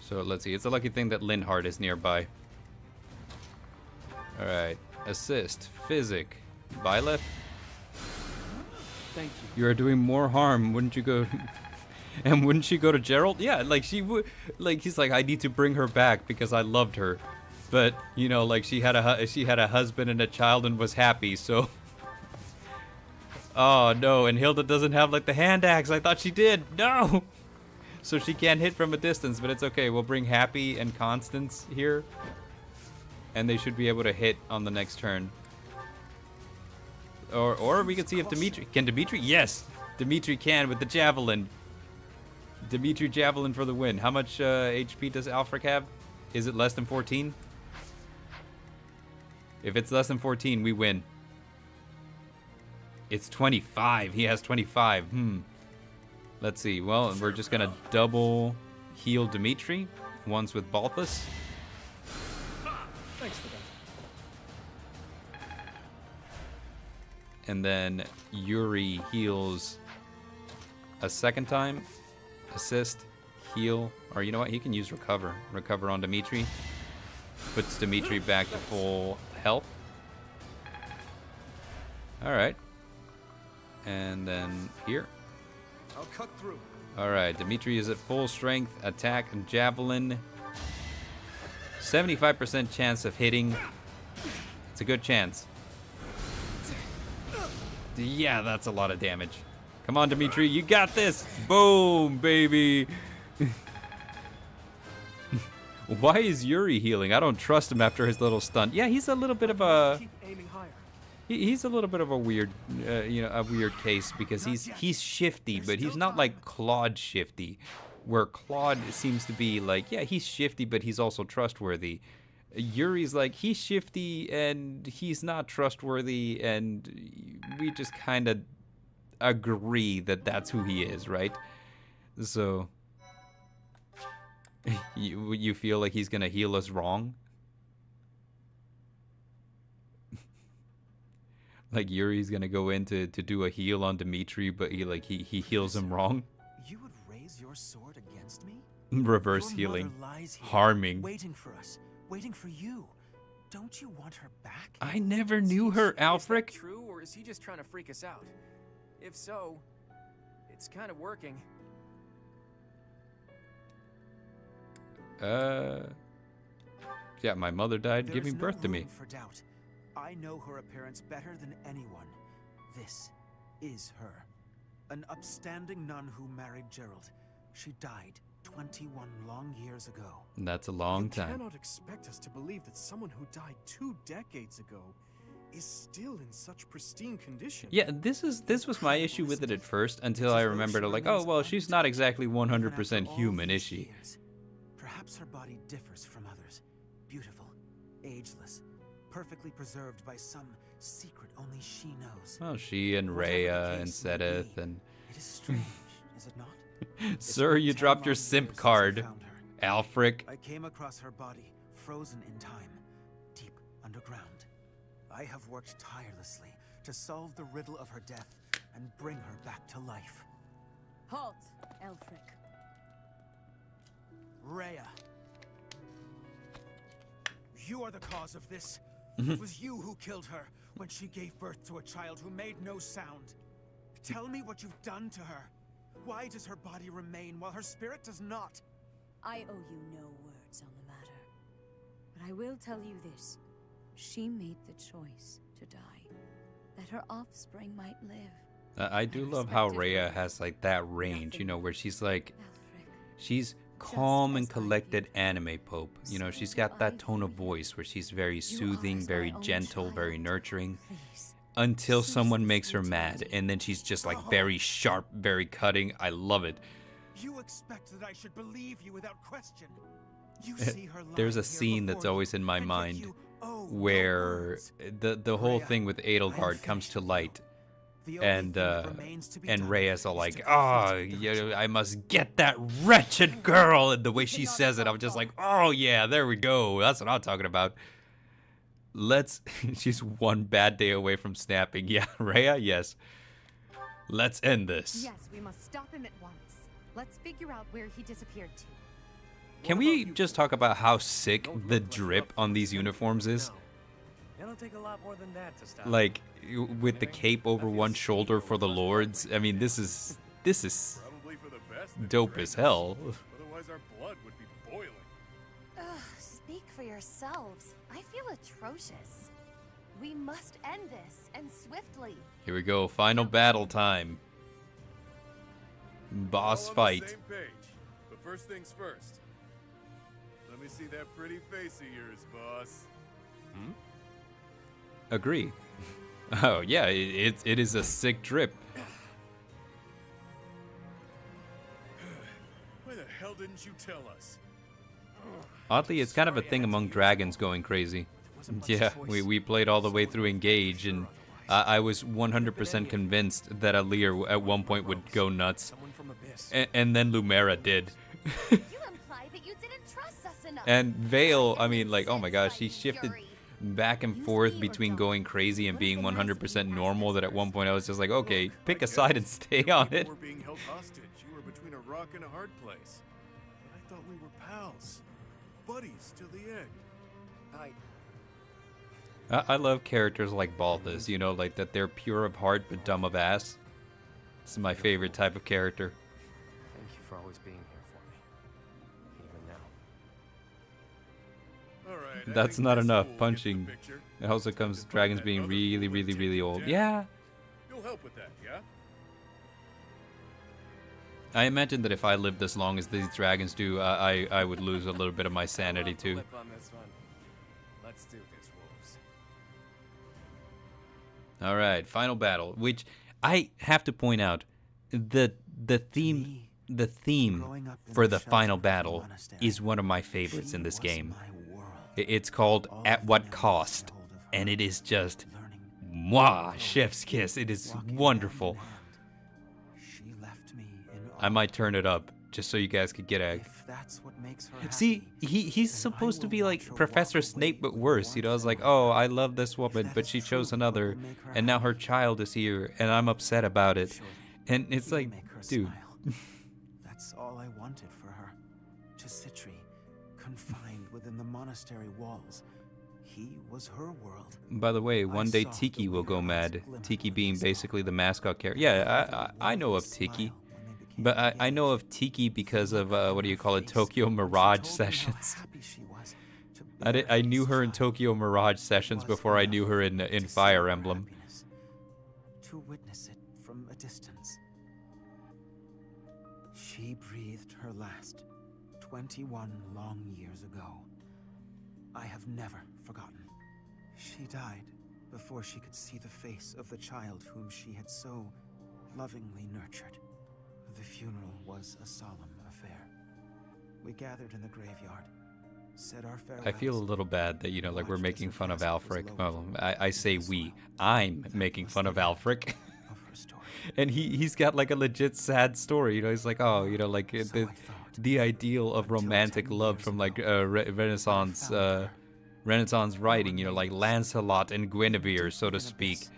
So let's see. It's a lucky thing that Linhardt is nearby. Alright. Assist. Physic. Byleth? Thank you. You are doing more harm. Wouldn't you go... And wouldn't she go to Gerald? Yeah, like she would... Like, he's like, I need to bring her back because I loved her. But, you know, like she had a husband and a child and was happy, so... Oh, no. And Hilda doesn't have, like, the hand axe. I thought she did. No! So she can't hit from a distance, but it's okay. We'll bring Happy and Constance here. And they should be able to hit on the next turn. Or we could see if Dimitri... Can Dimitri? Yes! Dimitri can with the Javelin. Dimitri Javelin for the win. How much HP does Alfrec have? Is it less than 14? If it's less than 14, we win. It's 25. He has 25. Let's see. Well, we're just going to double heal Dimitri. Once with Balthus. Thanks for that. And then Yuri heals a second time. Assist, heal, or you know what? He can use recover. Recover on Dimitri. Puts Dimitri back to full health. Alright. And then here. I'll cut through. Alright, Dimitri is at full strength. Attack and Javelin. 75% chance of hitting. It's a good chance. Yeah, that's a lot of damage. Come on, Dimitri, you got this! Boom, baby! Why is Yuri healing? I don't trust him after his little stunt. Yeah, he's a little bit of a... Keep aiming higher. He's a little bit of a weird, a weird case because he's shifty, but he's not like Claude shifty, where Claude seems to be like, yeah, he's shifty, but he's also trustworthy. Yuri's like, he's shifty and he's not trustworthy, and we just kind of agree that that's who he is, right? So, you feel like he's gonna heal us wrong? Like Yuri's gonna go in to do a heal on Dimitri, but he heals him wrong. You would raise your sword against me? Reverse Your healing. mother lies here, Harming. waiting for us, waiting for you. Don't you want her back? I never knew her, Is that Alfrec. true, or is he just trying to freak us out? If so, it's kind of working. Yeah, my mother died There giving is no birth to me. room for doubt. I know her appearance better than anyone. This is her. An upstanding nun who married Gerald. She died 21 long years ago. That's a long You time. cannot expect us to believe that someone who died 2 decades ago is still in such pristine condition. Yeah, this was my issue with it at first until I remembered, like, oh well, she's not exactly 100% human, is she? Perhaps her body differs from others. Beautiful, ageless, perfectly preserved by some secret only she knows. Well, she and Whatever the Rhea and case may Sedith be, and... It is strange, is it not? It's Sir, been you 10 dropped your long simp years since I card. found her. Alfrec. I came across her body, frozen in time, deep underground. I have worked tirelessly to solve the riddle of her death and bring her back to life. Halt, Alfrec. Rhea. You are the cause of this. Mm-hmm. It was you who killed her when she gave birth to a child who made no sound. Tell me what you've done to her. Why does her body remain while her spirit does not? I owe you no words on the matter. But I will tell you this. She made the choice to die, that her offspring might live. I do love how Rhea has like that range, you know, where she's like, Alfrec, she's calm and collected anime pope. You know, she's got that tone of voice where she's very soothing, very gentle, very nurturing. please. Until someone makes her mad, and then she's just like very sharp, very cutting. I love it. You expect that I should believe you without question. You see her There's a lying here scene that's before you, always in my and yet mind you owe no where words. the whole Rhea, thing with I am Edelgard comes finished to with you. light, The only and thing that remains to be done Rhea's all is like, to "Ah, defeat the yeah, I must get that wretched girl." And the way she says it, I'm just like, "Oh yeah, there we go. That's what I'm talking about." She's one bad day away from snapping. Yeah, Rhea, yes. Let's end this. Yes, we must stop him at once. Let's figure out where he disappeared to. Can we just talk about how sick the drip on these uniforms is? It'll take a lot more than that to stop. Like, with the cape over one shoulder for the lords. I mean, this is Probably for the best. that dope trained as us. hell. Otherwise, our blood would be boiling. Ugh, speak for yourselves. I feel atrocious. We must end this, and swiftly. Here we go, final battle time. Boss All on fight. the same page. But first things first. Let me see that pretty face of yours, boss. Agree. Oh yeah, it is a sick drip. Why the hell didn't you tell us? Oddly, it's kind of a thing among dragons going crazy. Yeah, we played all the way through Engage, and I was 100% convinced that Alir at one point would go nuts. Someone from Abyss. And then Lumera did. You imply that you didn't trust us enough. And Vale, I mean, like, oh my gosh, she shifted back and forth between going crazy and being 100% normal, that at one point I was just like, okay, pick a side and stay on it. You were being held hostage. You were between a rock and a hard place. But I thought we were pals. Buddies till the end. I love characters like Balthus, you know, like that they're pure of heart but dumb of ass. This is my favorite type of character. Thank you for always being here for me. Even now. All right. I That's think not this enough fool gets the punching. picture. It also comes dragons being really, really, really old. Yeah. You'll help with that, yeah? I imagine that if I lived as long as these dragons do, I would lose a little bit of my sanity too. Flip on this one. Let's do this, wolves. All right, final battle, which I have to point out, the theme Growing up in for the the shelter final of the battle monastery, is one of my favorites in this she was game. my world. It's called All At the What memories Cost, I hold of her, and it is just learning, mwah, chef's kiss. It is walking hand wonderful. in hand. She left me in I might turn it up just so you guys could get a. If that's what makes her See, happy, he's then supposed I to will be watch like her Professor walk away Snape, but with worse. You know, warmth it's like, in her oh, heart. I love this woman, that but is she true, chose what another, will make her and now her happy? child is here, and I'm upset about it. Surely And it's he will like, make her dude. smile. That's all I wanted for her. To Citri, confined within the monastery walls. He was her world. By the way, one day saw the Tiki will way go her eyes mad. glimmered Tiki when being they saw basically her. the mascot character. Yeah, I know of Tiki. But I know of Tiki because of, what do you call it, Tokyo Mirage sessions. I knew her in Tokyo Mirage sessions before I knew her in Fire Emblem. To witness it from a distance. She breathed her last 21 long years ago. I have never forgotten. She died before she could see the face of the child whom she had so lovingly nurtured. The funeral was a solemn affair. We gathered in the graveyard, said our farewells. I feel a little bad that, you know, like we're watched making as her fun of casket was Alfrec. lowered Well, I say into the we. swell. I'm That making was fun the of end Alfrec. of her story. And he's got like a legit sad story, you know. He's like, oh, you know, like So I thought, the ideal of until romantic 10 love years from like ago, Renaissance when I found her, Renaissance writing, you know, like remains Lancelot and Guinevere, deep so to in speak. abyss.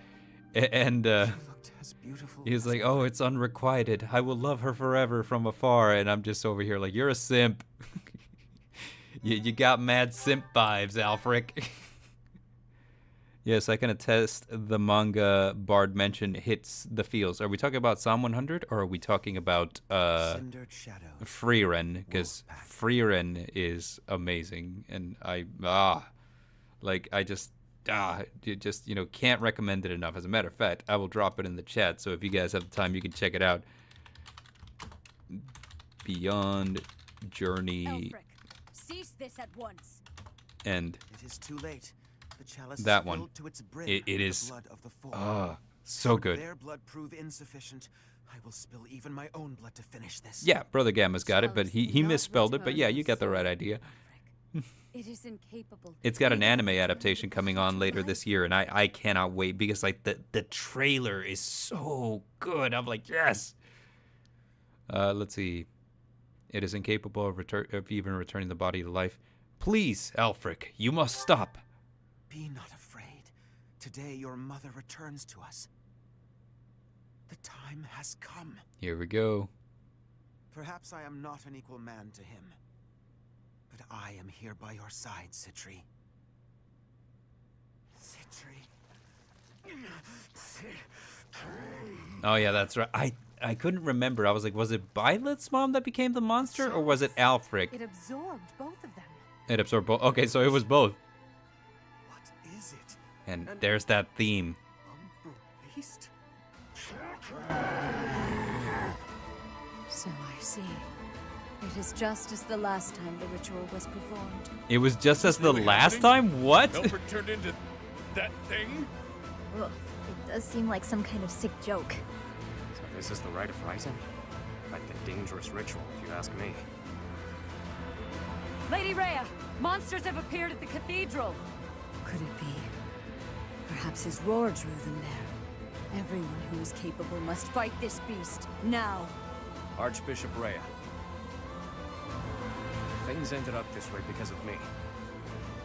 And She looked as beautiful he's as like, ever. oh, it's unrequited. I will love her forever from afar. And I'm just over here like, you're a simp. you got mad simp vibes, Alfrec. Yes, I can attest the manga Bard mentioned hits the feels. Are we talking about Psalm 100 or are we talking about Cindered shadows. Frieren? Because Wolfpack. Frieren is amazing. And I just, you know, can't recommend it enough. As a matter of fact, I will drop it in the chat. So if you guys have the time, you can check it out. Beyond Journey Alfrec, cease this at once. and It is too late. The chalice that is one. filled to its brim It with the is blood of the four. so Should good. their blood prove insufficient, I will spill even my own blood to finish this. Yeah, Brother Gamma's got it, but Chalice he will not misspelled it. But return yeah, her you got the soul, right idea. Alfrec. It is incapable. It's got an Even anime if it adaptation were coming on to later life. this year, and I cannot wait because like the trailer is so good. I'm like, yes. Let's see. It is incapable of even returning the body to life. Please, Alfrec, you must stop. Be not afraid. Today your mother returns to us. The time has come. Here we go. Perhaps I am not an equal man to him, but I am here by your side, Citri. Oh yeah, that's right. I couldn't remember. I was like, was it Byleth's mom that became the monster, or was it Alfrec? It absorbed both of them. It absorbed both. Okay, so it was both. What is it? And there's that theme. Umbral beast? So I see. It is just as the last time the ritual was performed. It was just as the Really last happening? time? What? Alfrec turned into that thing? Ugh, it does seem like some kind of sick joke. So this is the Rite of Rising? Quite the dangerous ritual, if you ask me. Lady Rhea, monsters have appeared at the cathedral. Could it be? Perhaps his roar drew them there. Everyone who is capable must fight this beast, now. Archbishop Rhea. Things ended up this way because of me.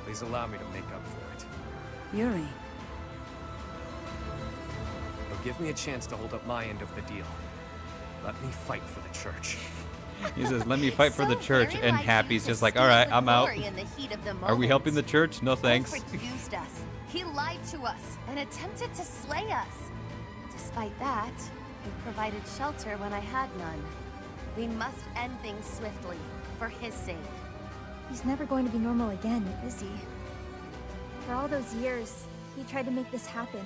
Please allow me to make up for it. Yuri, But give me a chance to hold up my end of the deal. Let me fight for the church. He says, let me fight for the So church, very and like Happy's you to just like, steal alright, the I'm out. glory in the heat of the Are we helping the moment. church? No thanks. Alfrec used us. He lied to us and attempted to slay us. Despite that, he provided shelter when I had none. We must end things swiftly, for his sake. He's never going to be normal again, is he? For all those years, he tried to make this happen.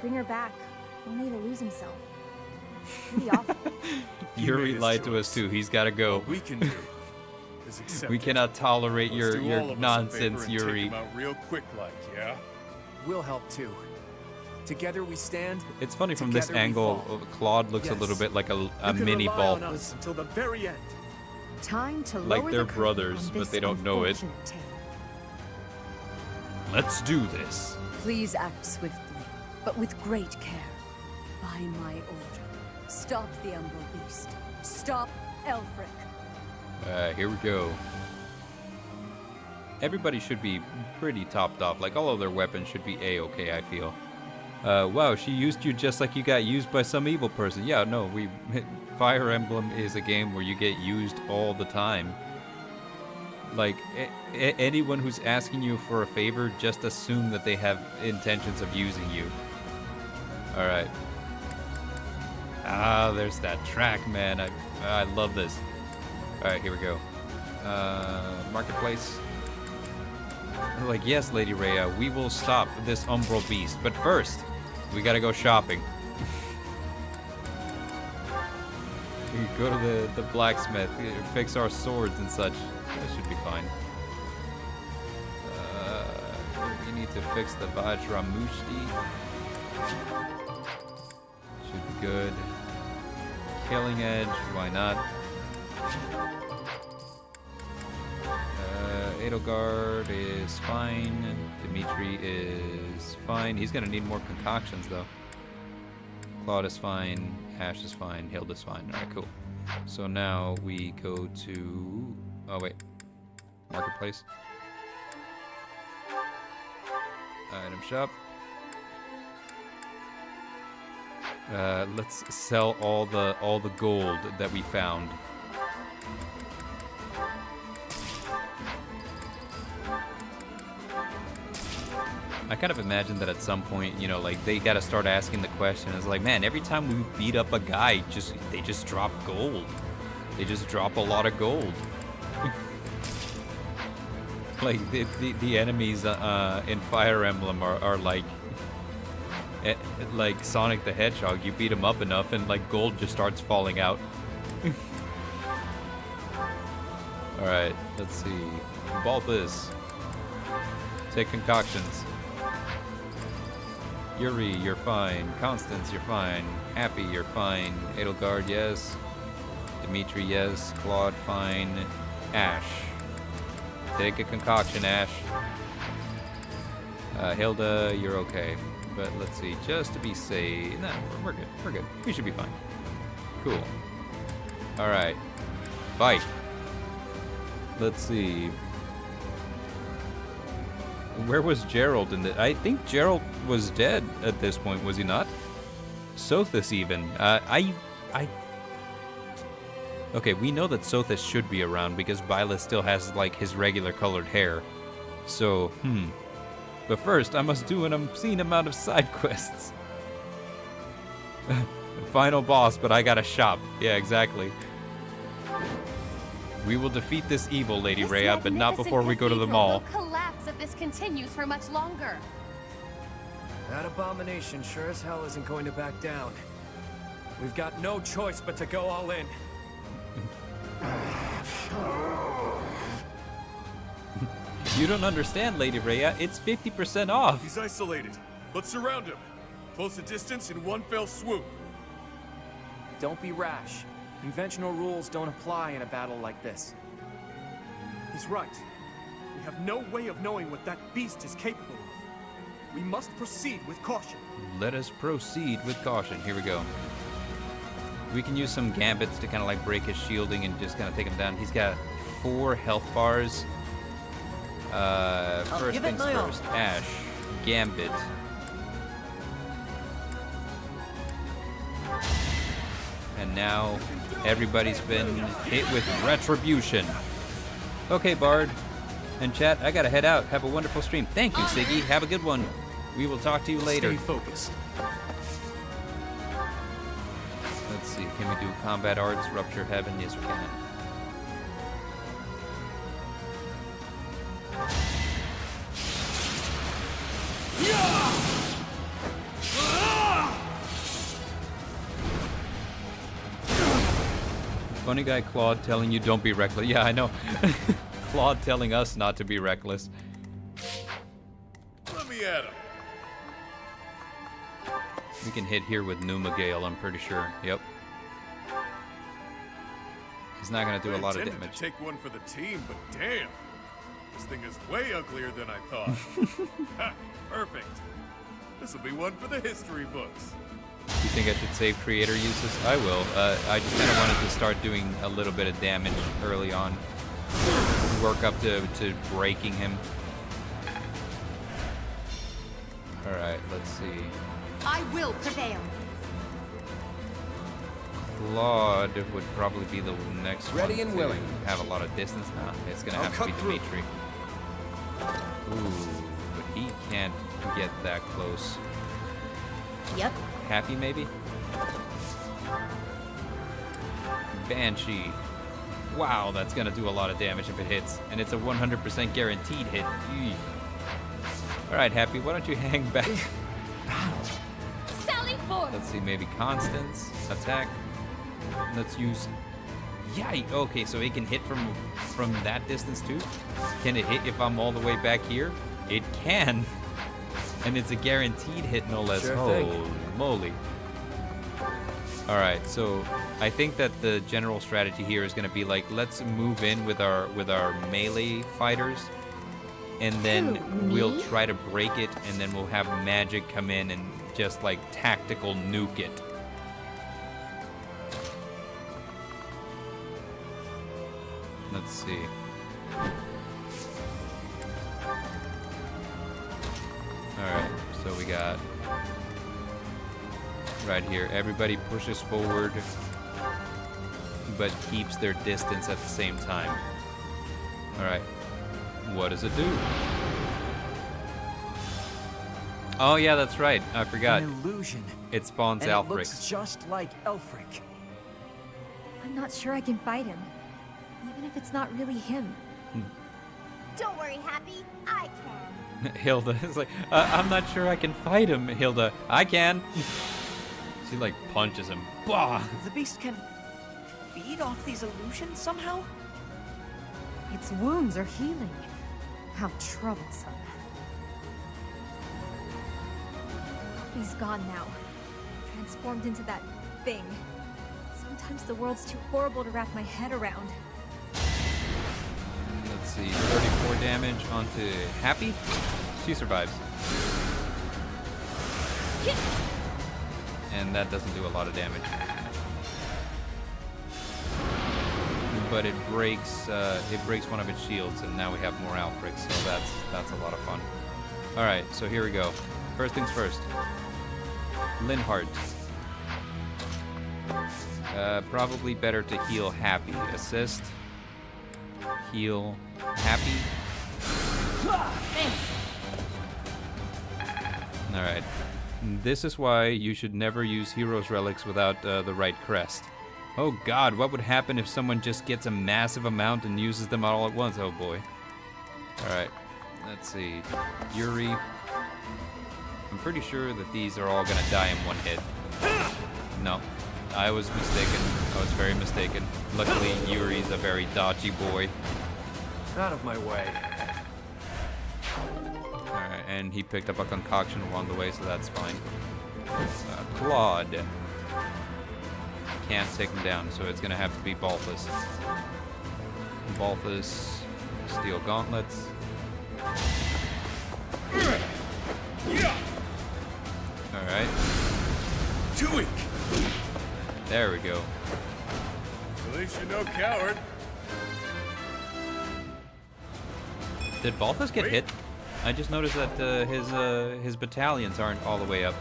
Bring her back, only to lose himself. Pretty awful. He Yuri made his lied to us choice. too. He's gotta go. What we can do is accept We it. cannot tolerate Let's do your all of us a favor nonsense, and Yuri. Take him out real quick like, yeah? We'll help too. Together we stand. It's funny from this Together we angle, fall. Claude looks a Yes. little bit like a You can mini rely ball. on us until the very end. Time to Like lower they're the curtain brothers, on but this they don't know it. unfortunate tale. Let's do this. please act swiftly, but with great care. By my order. Stop the Umbral Beast. Stop Alfrec. Here we go. Everybody should be pretty topped off. Like, all of their weapons should be A-okay, I feel. Wow, she used you just like you got used by some evil person. Yeah, no, Fire Emblem is a game where you get used all the time. Like, anyone who's asking you for a favor, just assume that they have intentions of using you. Alright. Ah, there's that track, man. I love this. Alright, here we go. Marketplace. Like, yes, Lady Rhea, we will stop this Umbral Beast, but first, we gotta go shopping. We go to the blacksmith, fix our swords and such. That should be fine. We need to fix the Vajramushti. Should be good. Killing Edge, why not? Edelgard is fine. Dimitri is fine. He's gonna need more concoctions though. Claude is fine. Ash is fine. Hilda's fine. Alright, cool. So now we go to... Oh, wait. Marketplace. Item shop. Let's sell all the gold that we found. I kind of imagine that at some point, you know, like, they gotta start asking the question. It's like, man, every time we beat up a guy, they just drop gold. They just drop a lot of gold. Like, the enemies in Fire Emblem are like Sonic the Hedgehog. You beat him up enough and, like, gold just starts falling out. Alright, let's see. Balthus. Take concoctions. Yuri, you're fine. Constance, you're fine. Happy, you're fine. Edelgard, yes. Dimitri, yes. Claude, fine. Ash. Take a concoction, Ash. Hilda, you're okay. But let's see, just to be safe. No, we're good. We're good. We should be fine. Cool. Alright. Fight. Let's see. Where was Gerald in the... I think Gerald was dead at this point, was he not? Sothis even. Okay, we know that Sothis should be around because Byleth still has, like, his regular colored hair. So, But first, I must do an obscene amount of side quests. Final boss, but I gotta shop. Yeah, exactly. We will defeat this evil, Lady Rhea, but not before we go to the mall. Will collapse if this continues for much longer. That abomination sure as hell isn't going to back down. We've got no choice but to go all in. You don't understand, Lady Rhea. It's 50% off. He's isolated. Let's surround him. Close the distance in one fell swoop. Don't be rash. Conventional rules don't apply in a battle like this. He's right. We have no way of knowing what that beast is capable of. We must proceed with caution. Let us proceed with caution. Here we go. We can use some gambits to kind of like break his shielding and just kind of take him down. He's got 4 health bars. First things first. Ash. Gambit. And now everybody's been hit with retribution. Okay, Bard. And chat, I gotta head out. Have a wonderful stream. Thank you, Siggy. Have a good one. We will talk to you later. Stay focused. Let's see. Can we do combat arts? Rupture heaven? Yes, we can. Funny guy Claude telling you don't be reckless. Yeah, I know. Claude telling us not to be reckless. Let me at him. We can hit here with Numa Gale, I'm pretty sure. Yep. He's not gonna do a lot of damage. To take one for the team, but damn, this thing is way uglier than I thought. Ha, perfect. This will be one for the history books. You think I should save creator uses? I will. I just kind of wanted to start doing a little bit of damage early on. Work up to breaking him. Alright, let's see. I will prevail. Claude would probably be the next Ready one and to willing. have a lot of distance now. It's gonna have to be Dimitri. Ooh, but he can't get that close. Yep. Happy, maybe? Banshee. Wow, that's gonna do a lot of damage if it hits. And it's a 100% guaranteed hit. Alright, Happy, why don't you hang back? Sally forth! Let's see, maybe Constance. Attack. Let's use... Yikes! Okay, so it can hit from that distance too? Can it hit if I'm all the way back here? It can! And it's a guaranteed hit, no less. Sure Holy thing. moly. Alright, so I think that the general strategy here is going to be like, let's move in with our melee fighters, and then we'll try to break it, and then we'll have magic come in and just like tactical nuke it. Let's see. Alright, so we got right here, everybody pushes forward but keeps their distance at the same time. Alright, what does it do? Oh yeah, that's right, I forgot. An illusion. It spawns And Alfrec. it looks just like Alfrec. I'm not sure I can fight him, even if it's not really him. Don't worry, Happy. I can. Hilda is like, I'm not sure I can fight him, Hilda. I can. She like punches him. Bah! The beast can feed off these illusions somehow? Its wounds are healing. How troublesome. He's gone now. Transformed into that thing. Sometimes the world's too horrible to wrap my head around. Let's see, 34 damage onto Happy. She survives. And that doesn't do a lot of damage. But it breaks one of its shields, and now we have more Alfrec, so that's a lot of fun. Alright, so here we go. First things first. Linhardt. Probably better to heal Happy. Assist. Heal Happy. Alright. This is why you should never use Hero's Relics without the right crest. Oh god, what would happen if someone just gets a massive amount and uses them all at once? Oh boy. Alright, let's see. Yuri. I'm pretty sure that these are all gonna die in one hit. No, I was mistaken. I was very mistaken. Luckily, Yuri's a very dodgy boy. Out of my way. Alright, and he picked up a concoction along the way, so that's fine. Claude. Can't take him down, so it's gonna have to be Balthus. Balthus, Steel Gauntlets. Alright. Too weak. There we go. At least you're no coward. Did Balthus get hit? I just noticed that his battalions aren't all the way up.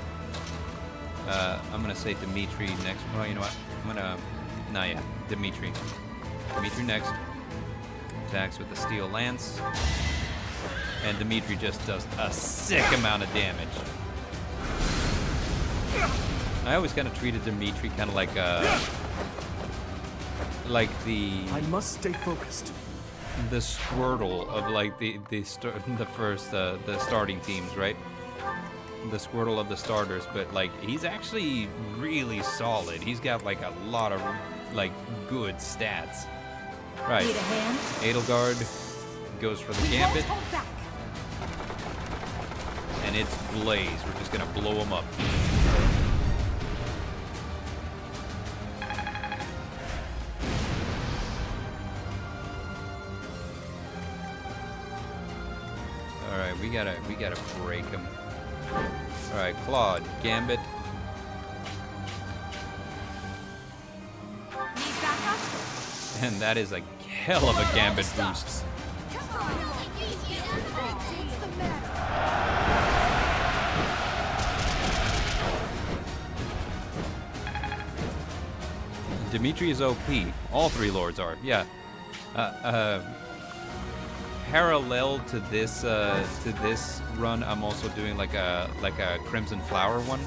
I'm gonna say Dimitri next. Well, you know what? I'm gonna... Nah, yeah. Dimitri. Dimitri next. Attacks with the Steel Lance. And Dimitri just does a sick amount of damage. I always kind of treated Dimitri kind of like the... I must stay focused. The Squirtle of like the starting teams, right? The Squirtle of the starters, but like he's actually really solid. He's got like a lot of like good stats. Right. Need a hand? Edelgard goes for the Gambit. And it's Blaze. We're just gonna blow him up. Alright, we gotta break him. Alright, Claude, Gambit. And that is a hell of a Gambit boost. Dimitri is OP. All three lords are. Yeah. Parallel to this run, I'm also doing like a Crimson Flower one,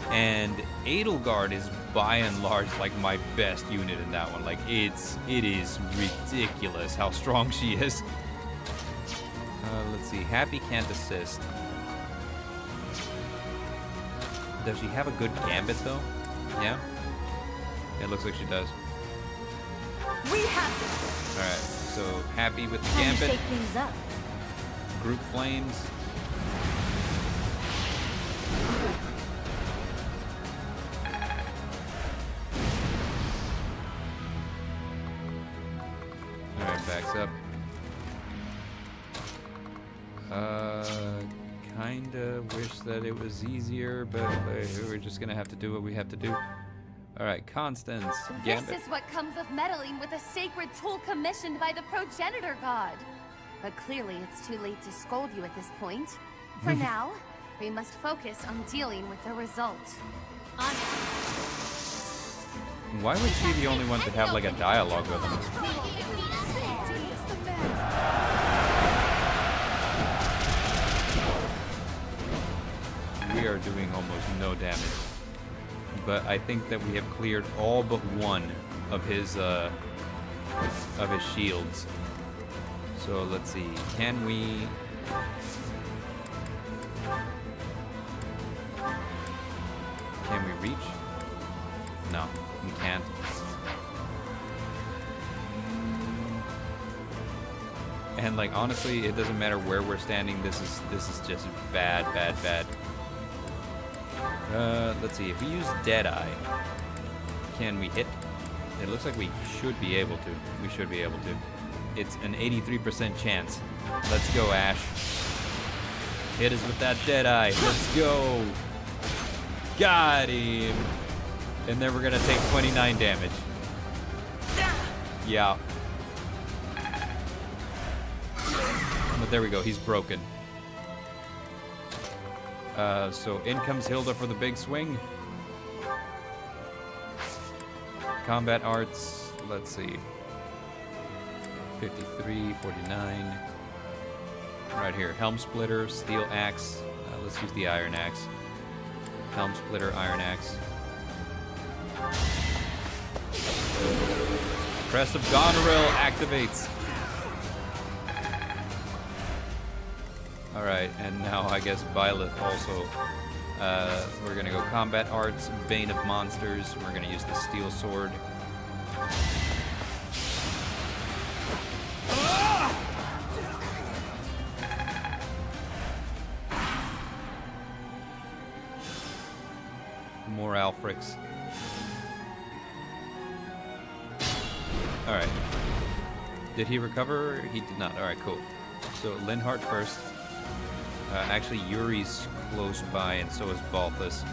and Edelgard is by and large like my best unit in that one. Like it is ridiculous how strong she is. Let's see. Happy can't assist. Does she have a good Gambit though? Yeah. It looks like she does. We have this. All right. So Happy with the Gambit. Shake things up. Group Flames. Alright, backs up. Kinda wish that it was easier, but we're just gonna have to do what we have to do. Alright, Constance, Gambit. This is what comes of meddling with a sacred tool commissioned by the progenitor god. But clearly it's too late to scold you at this point. For now, we must focus on dealing with the result. Why was she the only one to have like a dialogue with him? We are doing almost no damage. But I think that we have cleared all but one of his shields. So let's see. Can we? Can we reach? No, we can't. And like honestly, it doesn't matter where we're standing. This is just bad. Let's see. If we use Deadeye, can we hit? It looks like we should be able to. We should be able to. It's an 83% chance. Let's go, Ash. Hit us with that Deadeye. Let's go. Got him. And then we're gonna take 29 damage. Yeah. But there we go. He's broken. So in comes Hilda for the big swing. combat arts. Let's see. 53, 49. Right here. Helm Splitter, Steel Axe. Let's use the Iron Axe. Helm Splitter, Iron Axe. Crest of Goneril activates. Alright, and now I guess Byleth also. We're gonna go combat arts, Bane of Monsters. We're gonna use the Steel Sword. More Alfrecs. Alright. Did he recover? He did not. Alright, cool. So Linhardt first. Actually, Yuri's close by, and so is Balthus.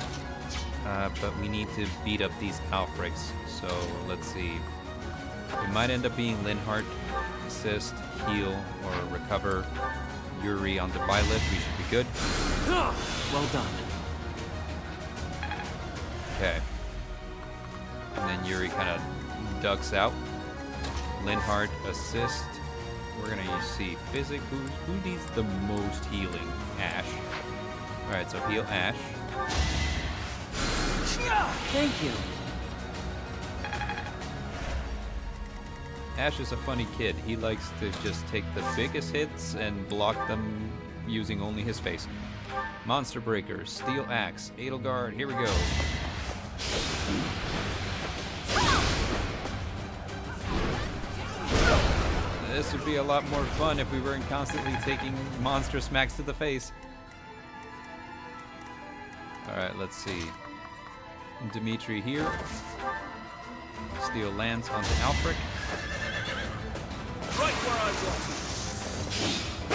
But we need to beat up these Alfrecs. So let's see. It might end up being Linhardt, assist, heal, or recover Yuri onto Byleth. We should be good. Well done. Okay. And then Yuri kind of ducks out. Linhardt, assist. We're gonna see Physic. Who needs the most healing? Ash. Alright, so heal Ash. Thank you. Ash is a funny kid. He likes to just take the biggest hits and block them using only his face. Monster Breaker, Steel Axe, Edelgard, here we go. This would be a lot more fun if we weren't constantly taking monster smacks to the face. Alright, let's see. Dimitri here. Steel Lance onto Alfrec. Right where I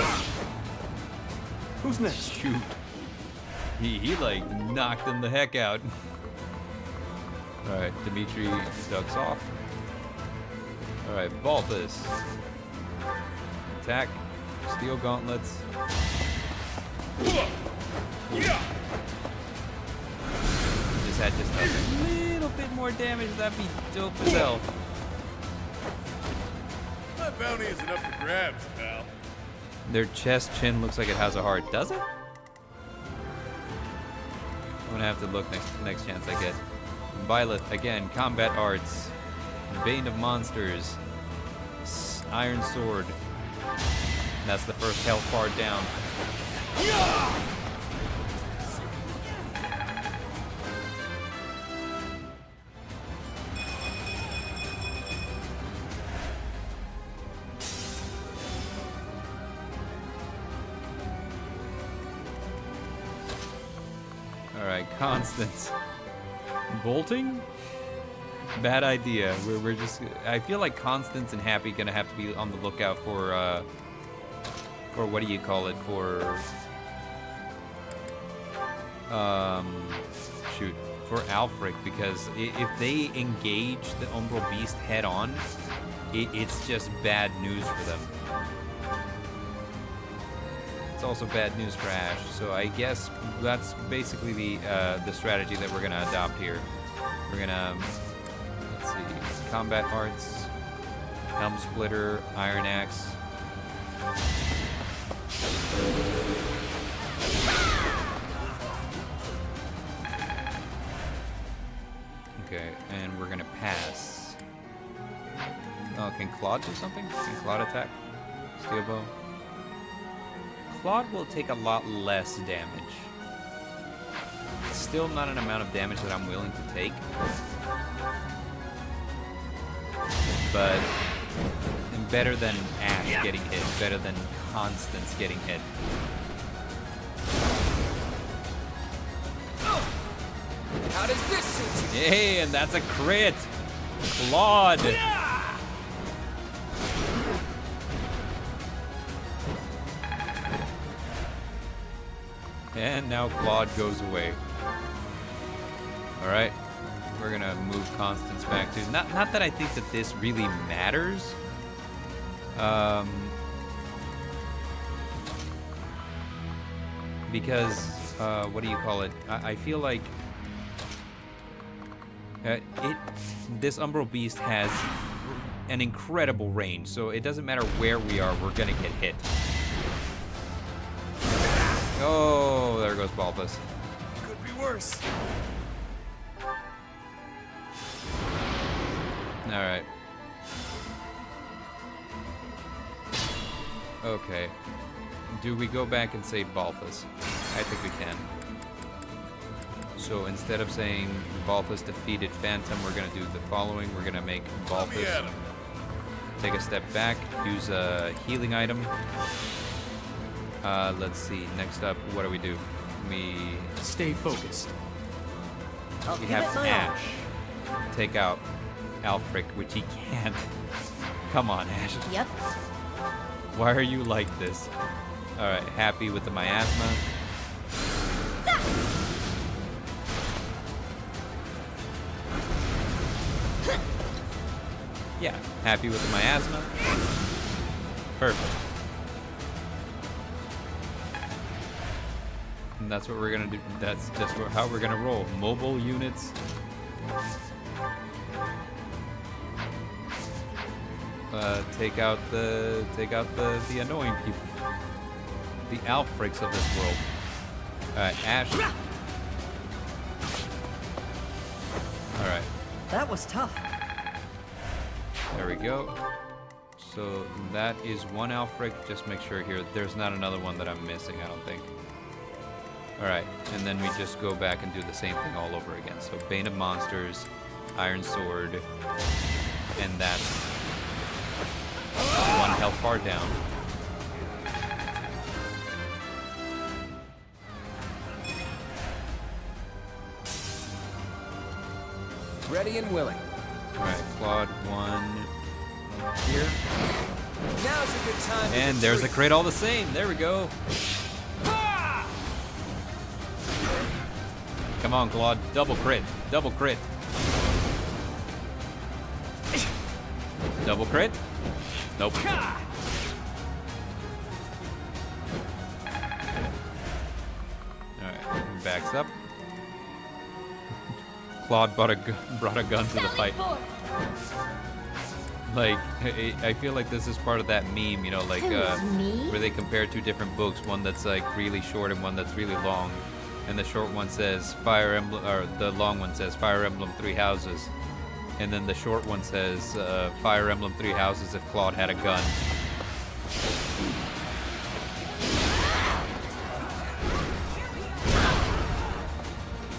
want. Who's next? Shoot. He like knocked him the heck out. Alright, Dimitri ducks off. Alright, Balthus. Attack. Steel gauntlets. Just had just a little bit more damage. That'd be dope as hell. That bounty is enough for grabs, pal. Their chest chin looks like it has a heart. Does it? I'm gonna have to look next chance I get. Byleth again. Combat arts. Bane of Monsters. Iron Sword. That's the first health bar down. Alright, Constance. Bolting? Bad idea. We're just. I feel like Constance and Happy gonna have to be on the lookout for what do you call it? For shoot, for Alfrec, because if they engage the Umbral Beast head on, it's just bad news for them. It's also bad news for Ash. So I guess that's basically the strategy that we're gonna adopt here. We're gonna. Let's see, combat arts, Helm Splitter, Iron Axe. Okay, and we're gonna pass. Oh, can Claude do something? Can Claude attack? Steel bow. Claude will take a lot less damage. Still not an amount of damage that I'm willing to take. But better than Ash getting hit, better than Constance getting hit. How does this suit you? Hey, and that's a crit! Claude! And now Claude goes away. Alright. We're gonna move Constance back to... Not that I think that this really matters. Because, what do you call it? I feel like... This Umbral Beast has an incredible range, so it doesn't matter where we are, we're gonna get hit. Oh, there goes Byleth. Could be worse. Alright. Okay. Do we go back and save Byleth? I think we can. So instead of saying Byleth defeated Phantom, we're going to do the following. We're going to make Byleth take a step back, use a healing item. Let's see. Next up, what do? We Stay focused. we have Ash take out Alfrec, which he can't. Come on, Ash. Yep. Why are you like this? Alright, happy with the miasma. Yeah, happy with the miasma. Perfect. And that's what we're gonna do. That's just how we're gonna roll. Mobile units. Take out the annoying people. The Alfrecs of this world. Alright, Ash. Alright. That was tough. There we go. So that is one Alfrec. Just make sure here there's not another one that I'm missing, I don't think. Alright, and then we just go back and do the same thing all over again. So Bane of Monsters, Iron Sword, and that's one health bar down. Ready and willing. Alright, Claude 1 here. Now's a good time. And there's a crit all the same. There we go. Come on, Claude. Double crit. Double crit. Double crit? Nope. Alright, backs up. Claude brought a gun to the fight. Like, I feel like this is part of that meme, you know, like, where they compare two different books, one that's like really short and one that's really long. And the short one says Fire Emblem, or the long one says Fire Emblem 3 Houses. And then the short one says Fire Emblem 3 Houses if Claude had a gun.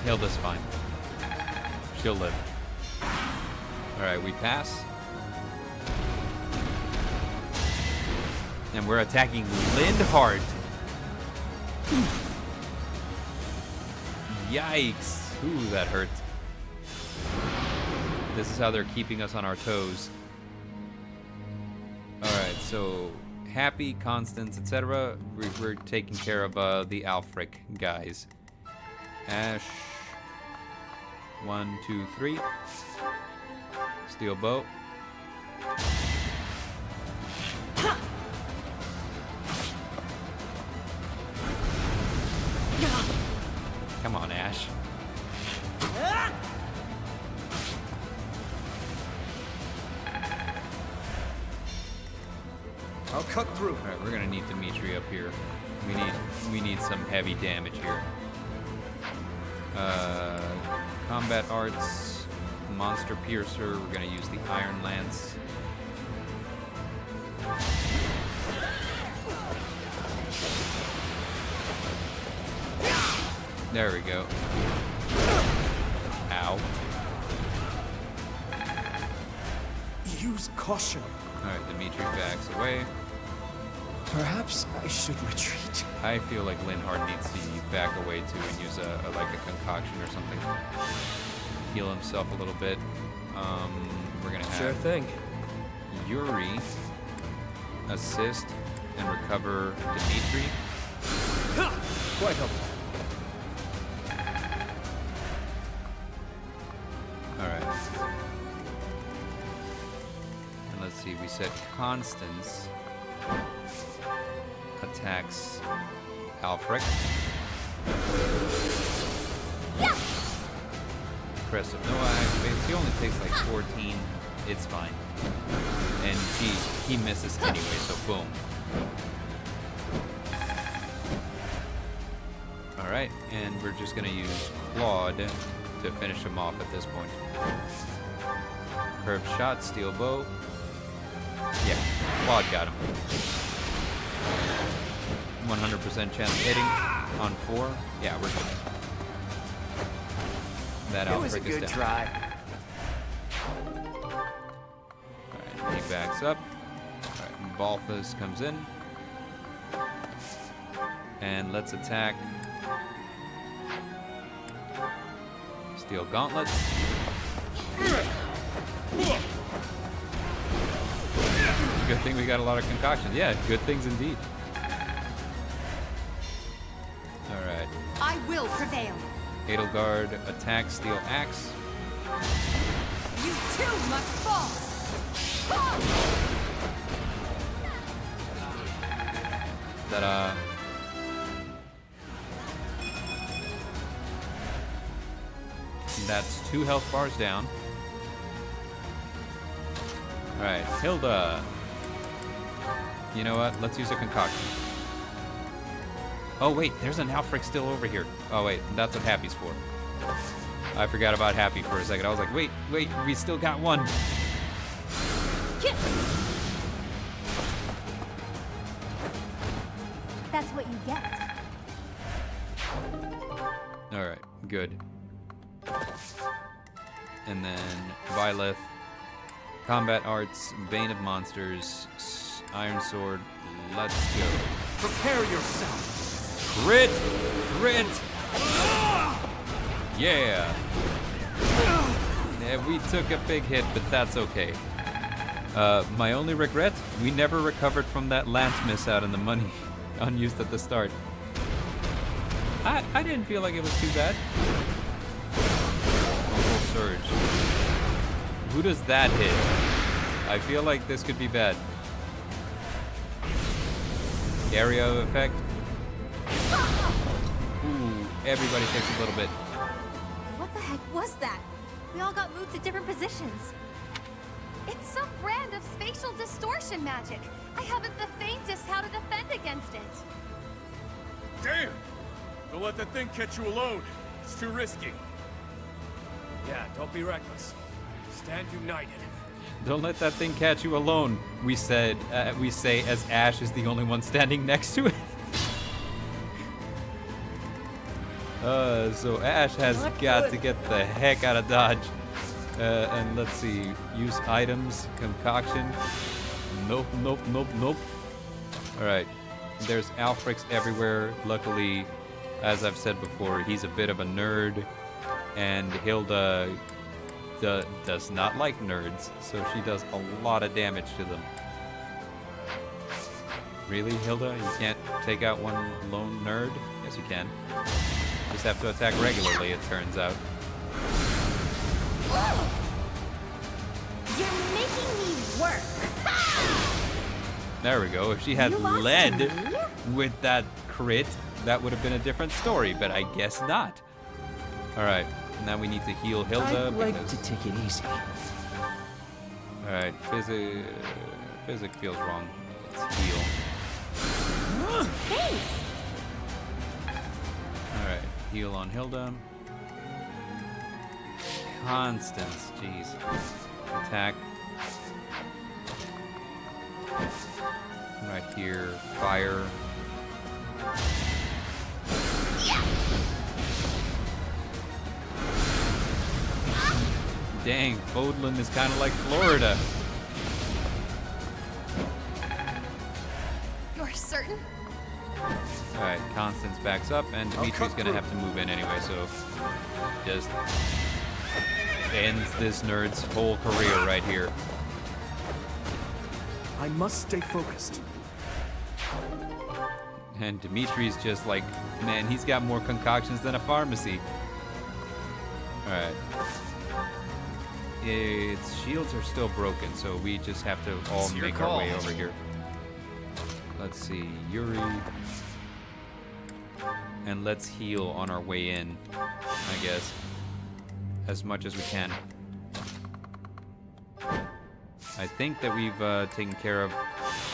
Hilda's fine. She'll live. Alright, we pass. And we're attacking Lindhart. Yikes. Ooh, that hurt. This is how they're keeping us on our toes. Alright, so Happy, Constance, etc. We're taking care of the Alfrec guys. Ash. 1, 2, 3. Steel bow. Come on, Ash. I'll cut through. All right, we're gonna need Dimitri up here. We need some heavy damage here. Combat arts, monster piercer. We're gonna use the Iron Lance. There we go. Ow. Use caution. Alright, Dimitri backs away. Perhaps I should retreat. I feel like Lindhart needs to back away too and use like a concoction or something. Heal himself a little bit. We're gonna have Sure thing. Yuri assist and recover Dimitri. Quite helpful. Alright. And let's see, we said Constance attacks Alfrec. Crest of Noah activates. He only takes like 14. It's fine. And he misses anyway, so boom. Alright, and we're just gonna use Claude to finish him off at this point. Curved shot, steel bow. Yeah, Claude got him. 100% chance of hitting on 4. Yeah, we're good. That Alfrec is down. It was a good try. Alright, he backs up. Alright, Byleth comes in. And let's attack. Steel gauntlets. Good thing we got a lot of concoctions. Yeah, good things indeed. Alright. I will prevail. Edelgard attack, steel axe. You too must fall. Ta-da. That's 2 health bars down. Alright, Hilda. You know what? Let's use a concoction. Oh wait, there's an Alfrec still over here. Oh wait, that's what Happy's for. I forgot about Happy for a second. I was like, wait, we still got one. That's what you get. Alright, good. And then Byleth, Combat Arts, Bane of Monsters, Iron Sword, let's go. Prepare yourself. Crit! Crit! Yeah! Yeah, we took a big hit, but that's okay. My only regret, we never recovered from that lance miss out in the money unused at the start. I didn't feel like it was too bad. Full surge. Who does that hit? I feel like this could be bad. Area of effect. Ooh, everybody takes a little bit. What the heck was that? We all got moved to different positions. It's some brand of spatial distortion magic. I haven't the faintest how to defend against it. Damn! Don't let that thing catch you alone. It's too risky. Yeah, don't be reckless. Stand united. Don't let that thing catch you alone. We say as Ash is the only one standing next to it. So Ash has got to get the heck out of Dodge. And let's see, use items, concoction. Nope. All right, there's Alfrecs everywhere. Luckily, as I've said before, he's a bit of a nerd, and Hilda does not like nerds, so she does a lot of damage to them. Really, Hilda? You can't take out one lone nerd? Yes, you can. Just have to attack regularly, it turns out. You're making me work. There we go. If she had led with that crit, that would have been a different story, but I guess not. Alright, now we need to heal Hilda. I'd like to take it easy. Alright, physic feels wrong. Let's heal. Thanks. Alright, heal on Hilda. Constance, jeez. Attack. Right here, fire. Dang, Fodlan is kind of like Florida. You're certain? Alright, Constance backs up, and Dimitri's gonna have to move in anyway, so just ends this nerd's whole career right here. I must stay focused. And Dimitri's just like, man, he's got more concoctions than a pharmacy. Alright. Its shields are still broken, so we just have to all make our way over here. Let's see, Yuri. And let's heal on our way in, I guess. as much as we can. I think that we've taken care of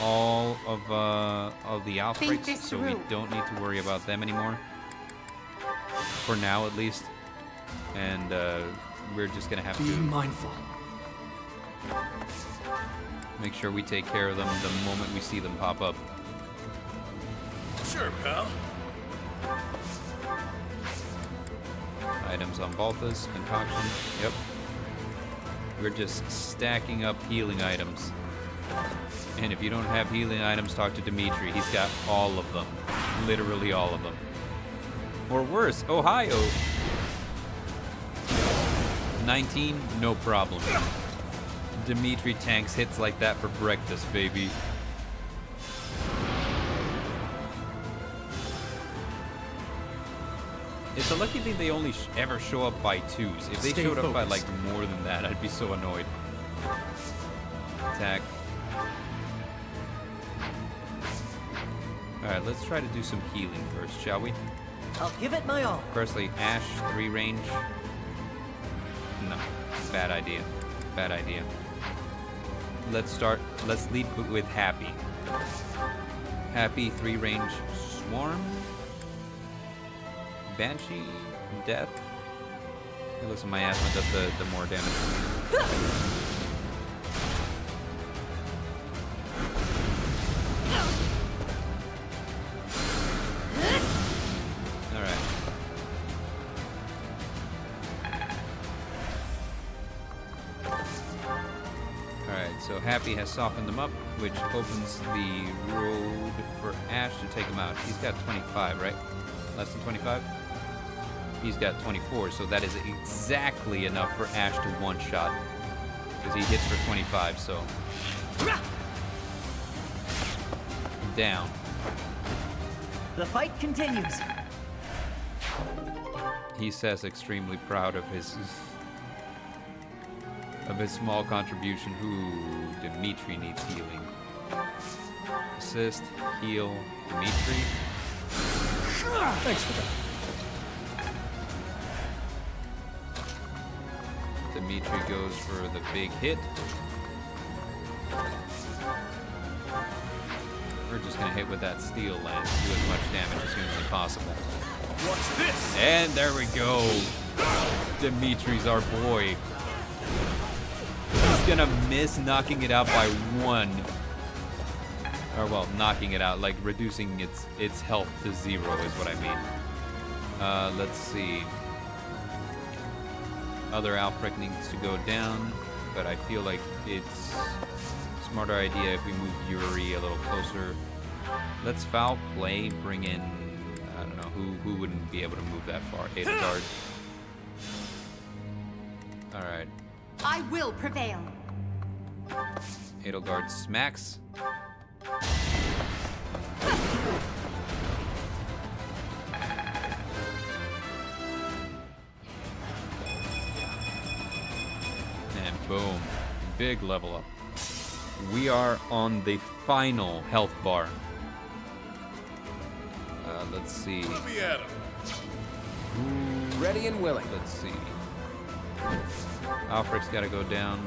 all of the Alfrecs, so we don't need to worry about them anymore. For now, at least. And we're just gonna have to be mindful. Make sure we take care of them the moment we see them pop up. Sure, pal. Items on Balthus, concoction. Yep. We're just stacking up healing items. And if you don't have healing items, talk to Dimitri. He's got all of them. Literally all of them. Or worse, Ohio. 19, no problem. Dimitri tanks hits like that for breakfast, baby. It's a lucky thing they only ever show up by twos. If they showed up by like more than that, I'd be so annoyed. Attack. Alright, let's try to do some healing first, shall we? I'll give it my all. Firstly, Ash, 3 range. No, bad idea. Bad idea. Let's lead with Happy. Happy, 3 range Swarm. Banshee, Death. Hey, listen, my asthma does the more damage. Alright. Alright, so Happy has softened them up, which opens the road for Ash to take him out. He's got 25, right? Less than 25? He's got 24, so that is exactly enough for Ash to one-shot. Because he hits for 25, so... Down. The fight continues. He says extremely proud of his small contribution. Ooh, Dimitri needs healing. Assist, heal, Dimitri. Thanks for that. Dimitri goes for the big hit. We're just gonna hit with that steel lance, do as much damage as humanly possible. Watch this! And there we go. Dimitri's our boy. He's gonna miss knocking it out by 1. Or well, knocking it out, like reducing its health to 0 is what I mean. Let's see. Other Alfrec needs to go down, but I feel like it's a smarter idea if we move Yuri a little closer. Let's foul play, bring in, I don't know, who wouldn't be able to move that far? Edelgard. Alright. I will prevail. Edelgard smacks. And boom. Big level up. We are on the final health bar. Let's see. Let me at him. Ready and willing. Let's see. Alfrec's got to go down.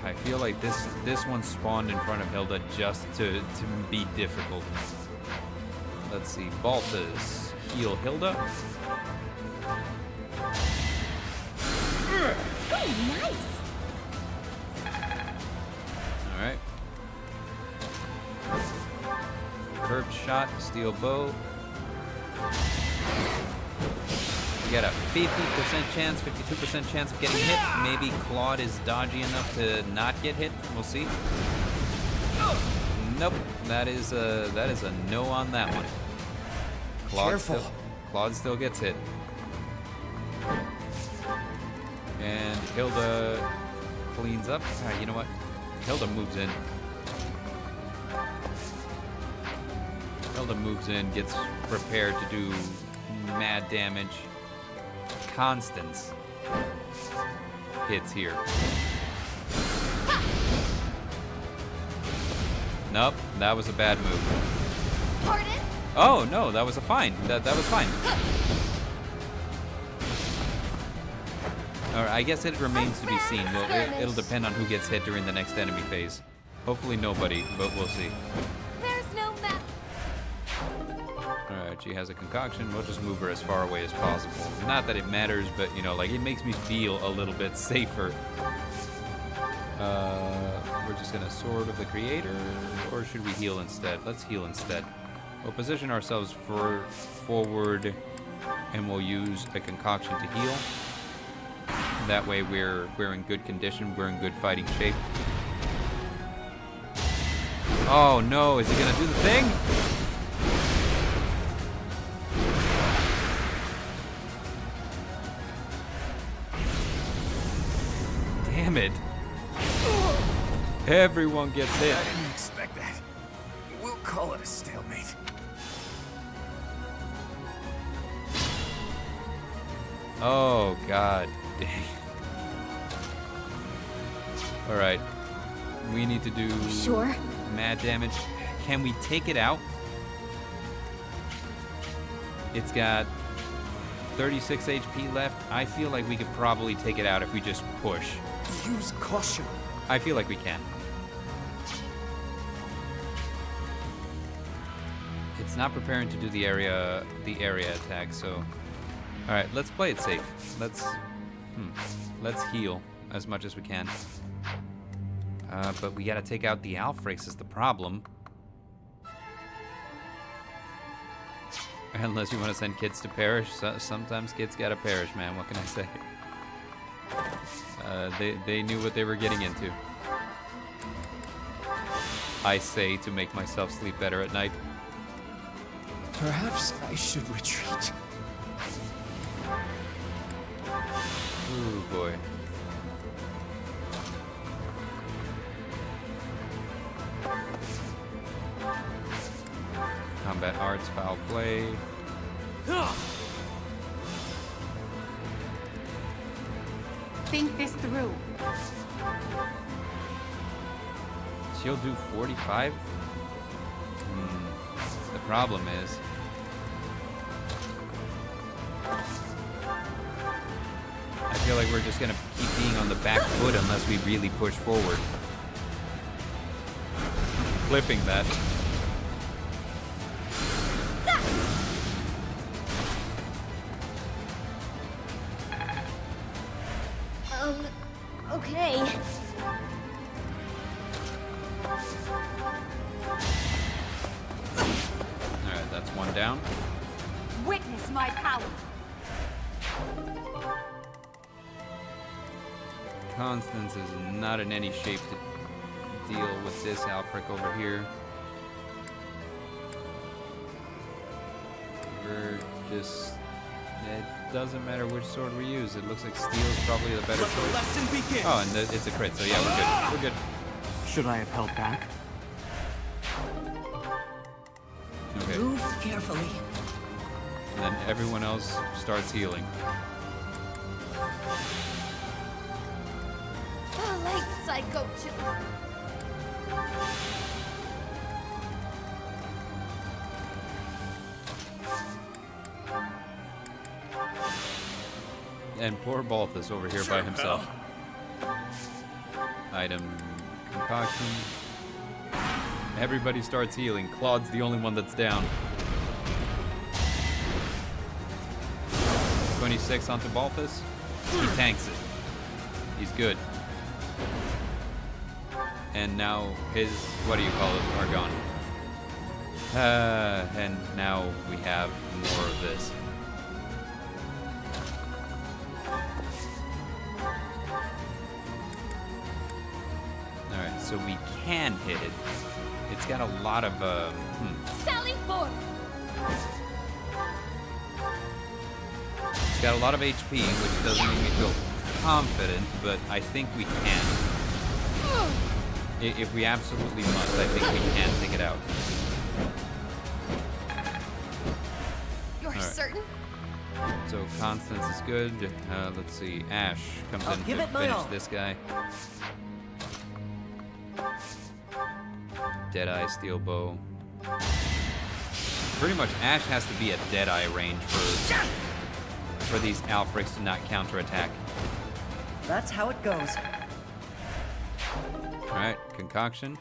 I feel like this one spawned in front of Hilda just to be difficult. Let's see. Balthus. Heal Hilda. Oh, nice. Alright. Curved shot, steel bow. We got a 50% chance, 52% chance of getting hit. Maybe Claude is dodgy enough to not get hit. We'll see. Nope. That is a no on that one. Claude still gets hit. And Hilda cleans up. You know what? Hilda moves in. Hilda moves in, gets prepared to do mad damage. Constance hits here. Nope, that was a bad move. Pardon? Oh no, that was a fine. That was fine. Or I guess it remains to be seen. Well, it'll depend on who gets hit during the next enemy phase. Hopefully nobody, but we'll see. There's no map. Alright, she has a concoction. We'll just move her as far away as possible. Not that it matters, but, you know, like, it makes me feel a little bit safer. We're just gonna Sword of the Creator, or should we heal instead? Let's heal instead. We'll position ourselves forward, and we'll use a concoction to heal. That way we're in good condition, we're in good fighting shape. Oh no, is he gonna do the thing? Damn it. Everyone gets hit. I didn't expect that. We'll call it a stalemate. Oh god dang. Alright. We need to do mad damage. Can we take it out? It's got 36 HP left. I feel like we could probably take it out if we just push. Use caution. I feel like we can. It's not preparing to do the area attack, so alright, let's play it safe. Let's heal as much as we can. But we gotta take out the Alfrecs is the problem. Unless you want to send kids to perish. Sometimes kids gotta perish, man. What can I say? They knew what they were getting into. I say to make myself sleep better at night. Perhaps I should retreat. Ooh, boy. Combat arts, foul play. Think this through. She'll do 45? The problem is... I feel like we're just gonna keep being on the back foot unless we really push forward. Clipping that. Okay. Alright, that's one down. Witness my power. Constance is not in any shape to deal with this Alfrec over here. We're just... It doesn't matter which sword we use. It looks like steel is probably the better choice. Lesson begins. Oh, and it's a crit, so yeah, we're good. We're good. Should I have held back? Okay. Move carefully. And then everyone else starts healing. The lengths I go to. And poor Byleth over here by himself. Item concoction. Everybody starts healing. Claude's the only one that's down. 26 onto Byleth. He tanks it. He's good. And now his, what do you call it, are gone. And now we have more of this. Alright, so we can hit it. It's got a lot of, Sally forth! It's got a lot of HP, which doesn't make me feel confident, but I think we can. If we absolutely must, I think we can take it out. You're certain? So Constance is good. Let's see. Ash comes in to finish this guy. Deadeye steel bow. Pretty much Ash has to be at Deadeye range for these Alfrecs to not counterattack. That's how it goes. Alright, concoction.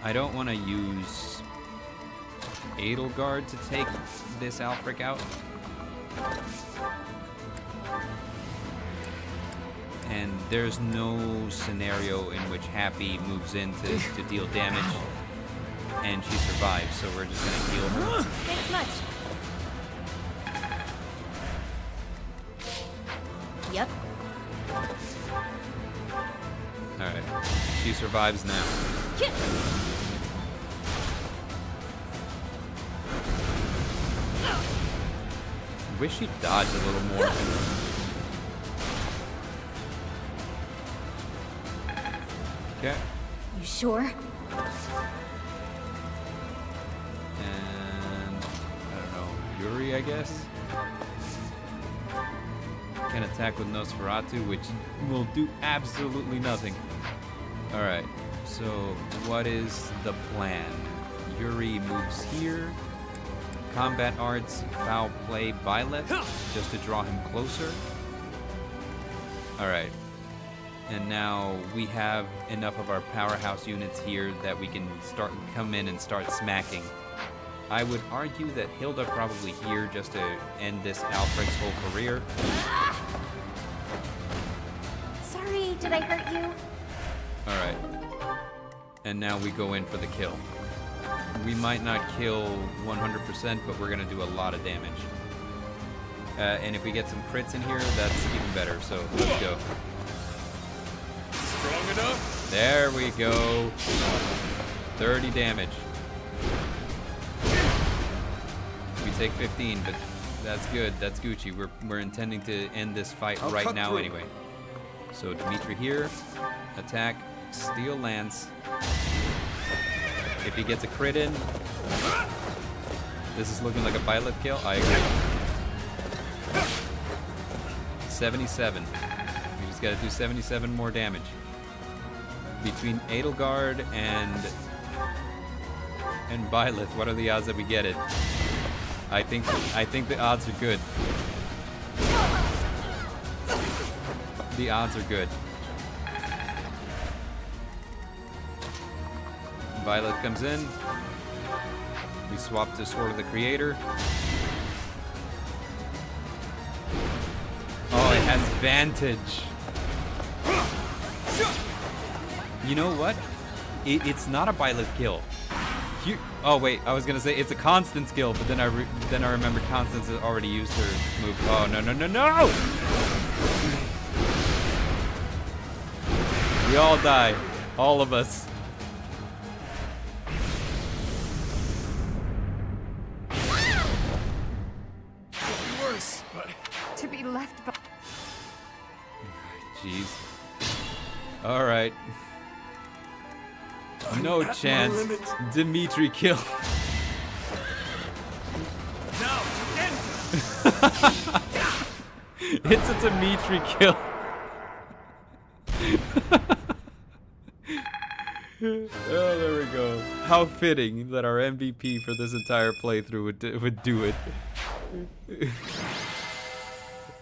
I don't want to use Edelgard to take this Alfrec out. And there's no scenario in which Happy moves in to deal damage and she survives, so we're just gonna heal her. Thanks much. Yep. Alright, she survives now. Wish she'd dodge a little more. Okay. You sure? And I don't know, Yuri, I guess. Can attack with Nosferatu, which will do absolutely nothing. Alright, so what is the plan? Yuri moves here. Combat arts, foul play, Byleth, just to draw him closer. Alright. And now we have enough of our powerhouse units here that we can come in and start smacking. I would argue that Hilda probably here just to end this Alfred's whole career. Sorry, did I hurt you? Alright. And now we go in for the kill. We might not kill 100%, but we're going to do a lot of damage. And if we get some crits in here, that's even better. So let's go. Strong enough? There we go. 30 damage. We take 15, but that's good. That's Gucci. We're intending to end this fight right now anyway. So Dimitri here. Attack. Steel Lance. If he gets a crit in, this is looking like a Byleth kill. I agree. 77. We just gotta do 77 more damage. Between Edelgard and Byleth, what are the odds that we get it? I think the odds are good. The odds are good. Byleth comes in. We swap to Sword of the Creator. Oh, it has Vantage. You know what? It's not a Byleth kill. Oh wait, I was gonna say it's a Constance kill, but then I remembered Constance had already used her move. Oh no no no no! We all die, all of us. Worse, but To be left by... Jeez. All right. No chance. Dimitri kill. now to end It's a Dimitri kill. Oh, there we go. How fitting that our MVP for this entire playthrough would do it.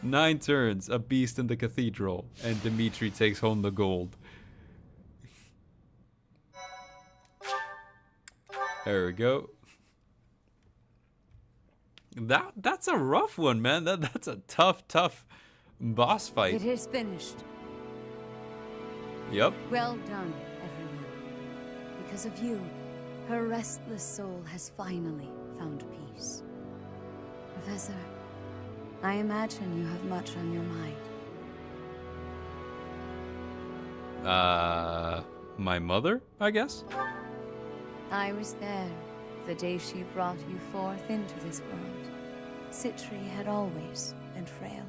9 turns, a beast in the cathedral, and Dimitri takes home the gold. There we go. That's a rough one, man. That's a tough boss fight. It is finished. Yep. Well done, everyone. Because of you, her restless soul has finally found peace. Professor, I imagine you have much on your mind. My mother, I guess? I was there the day she brought you forth into this world. Citri had always been frail.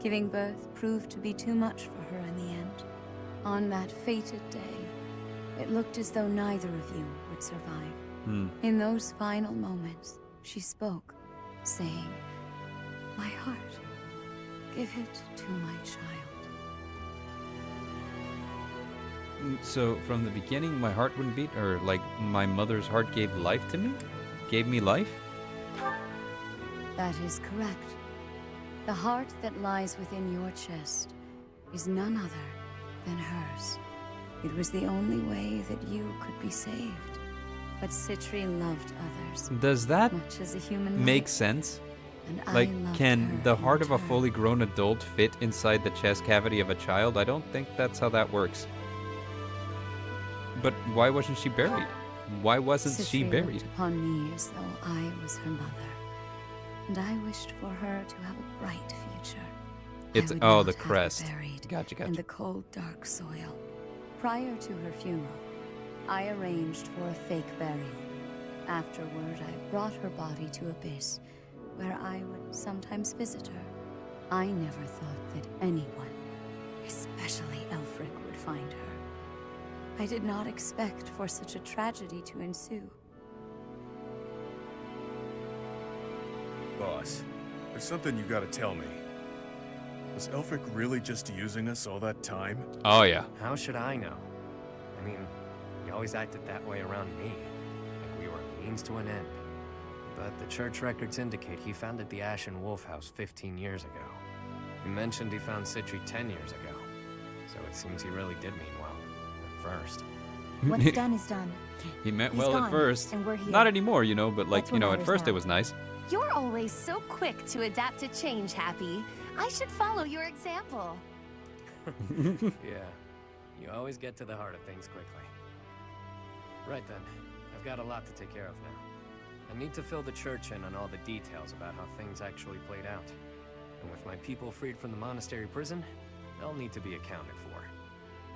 Giving birth proved to be too much for her in the end. On that fated day, it looked as though neither of you would survive. In those final moments, she spoke, saying, "My heart, give it to my child." So from the beginning, my heart wouldn't beat, or like my mother's heart gave life to me? Gave me life? That is correct. The heart that lies within your chest is none other than hers. It was the only way that you could be saved. But Citri loved others. Does that much as a human make life. sense? And Like, I loved can her the in heart of a return. fully grown adult fit inside the chest cavity of a child? I don't think that's how that works. But why wasn't she buried? Why wasn't she Citri buried? looked upon me as though I was her mother, and I wished for her to have a bright future. It's I would oh, not the have her crest. buried Gotcha. in the cold, dark soil. Prior to her funeral, I arranged for a fake burial. Afterward, I brought her body to Abyss, where I would sometimes visit her. I never thought that anyone, especially Alfrec, would find her. I did not expect for such a tragedy to ensue. Boss, there's something you gotta tell me. Was Alfrec really just using us all that time? Oh, yeah. How should I know? I mean, he always acted that way around me, like we were a means to an end. But the church records indicate he founded the Ashen Wolf House 15 years ago. He mentioned he found Citri 10 years ago, so it seems he really did mean well, at first. What's done is done. He meant He's well gone, at first. and we're here. Not anymore, you know, but like, That's you what know, at matters first now. it was nice. You're always so quick to adapt to change, Happy. I should follow your example. Yeah, you always get to the heart of things quickly. Right then, I've got a lot to take care of now. I need to fill the church in on all the details about how things actually played out. And with my people freed from the monastery prison, they'll need to be accounted for.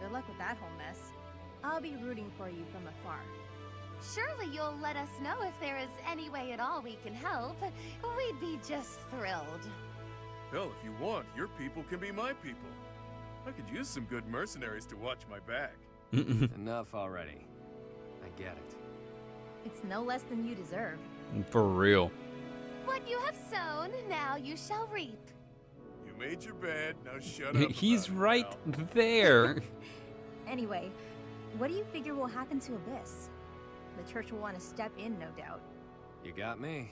Good luck with that whole mess. I'll be rooting for you from afar. Surely you'll let us know if there is any way at all we can help. We'd be just thrilled. Hell, if you want, your people can be my people. I could use some good mercenaries to watch my back. Enough already. I get it. It's no less than you deserve. For real. What you have sown, now you shall reap. You made your bed, now shut up. He's about it, right pal. there. Anyway, what do you figure will happen to Abyss? The church will want to step in, no doubt. You got me.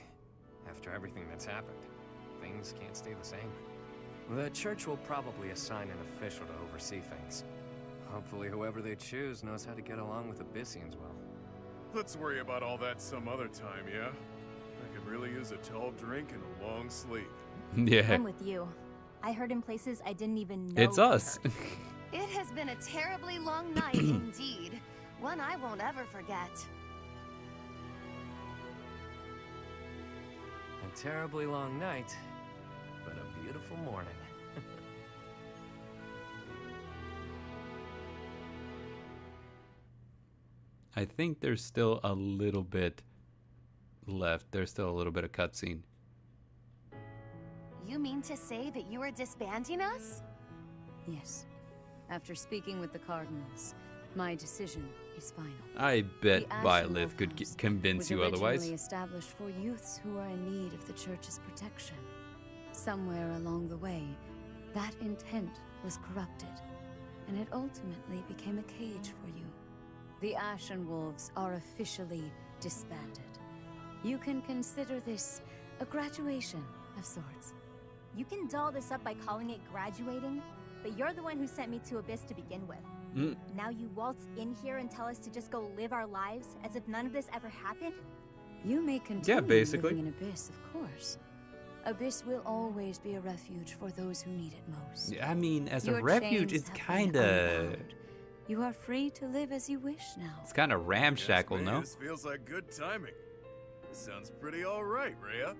After everything that's happened, things can't stay the same. The church will probably assign an official to oversee things. Hopefully whoever they choose knows how to get along with Abyssians well. Let's worry about all that some other time, yeah? I could really use a tall drink and a long sleep. Yeah. I'm with you. I heard in places I didn't even know. It's we us. heard. It has been a terribly long night indeed. One I won't ever forget. A terribly long night, but a beautiful morning. I think there's still a little bit left. There's still a little bit of cutscene. You mean to say that you are disbanding us? Yes. After speaking with the cardinals, my decision is final. I bet The Ashen Byleth Wolf could House convince was you otherwise. originally established for youths who are in need of the church's protection. Somewhere along the way, that intent was corrupted, and it ultimately became a cage for you. The Ashen Wolves are officially disbanded. You can consider this a graduation of sorts. You can doll this up by calling it graduating, but you're the one who sent me to Abyss to begin with. Now you waltz in here and tell us to just go live our lives as if none of this ever happened? You may continue basically. living in Abyss, of course. Abyss will always be a refuge for those who need it most. I mean, as a Your refuge, chains it's have been kind of... unbound. You are free to live as you wish now. It's kind of ramshackle, Yes, no? This feels like good timing. This sounds pretty alright, Rhea.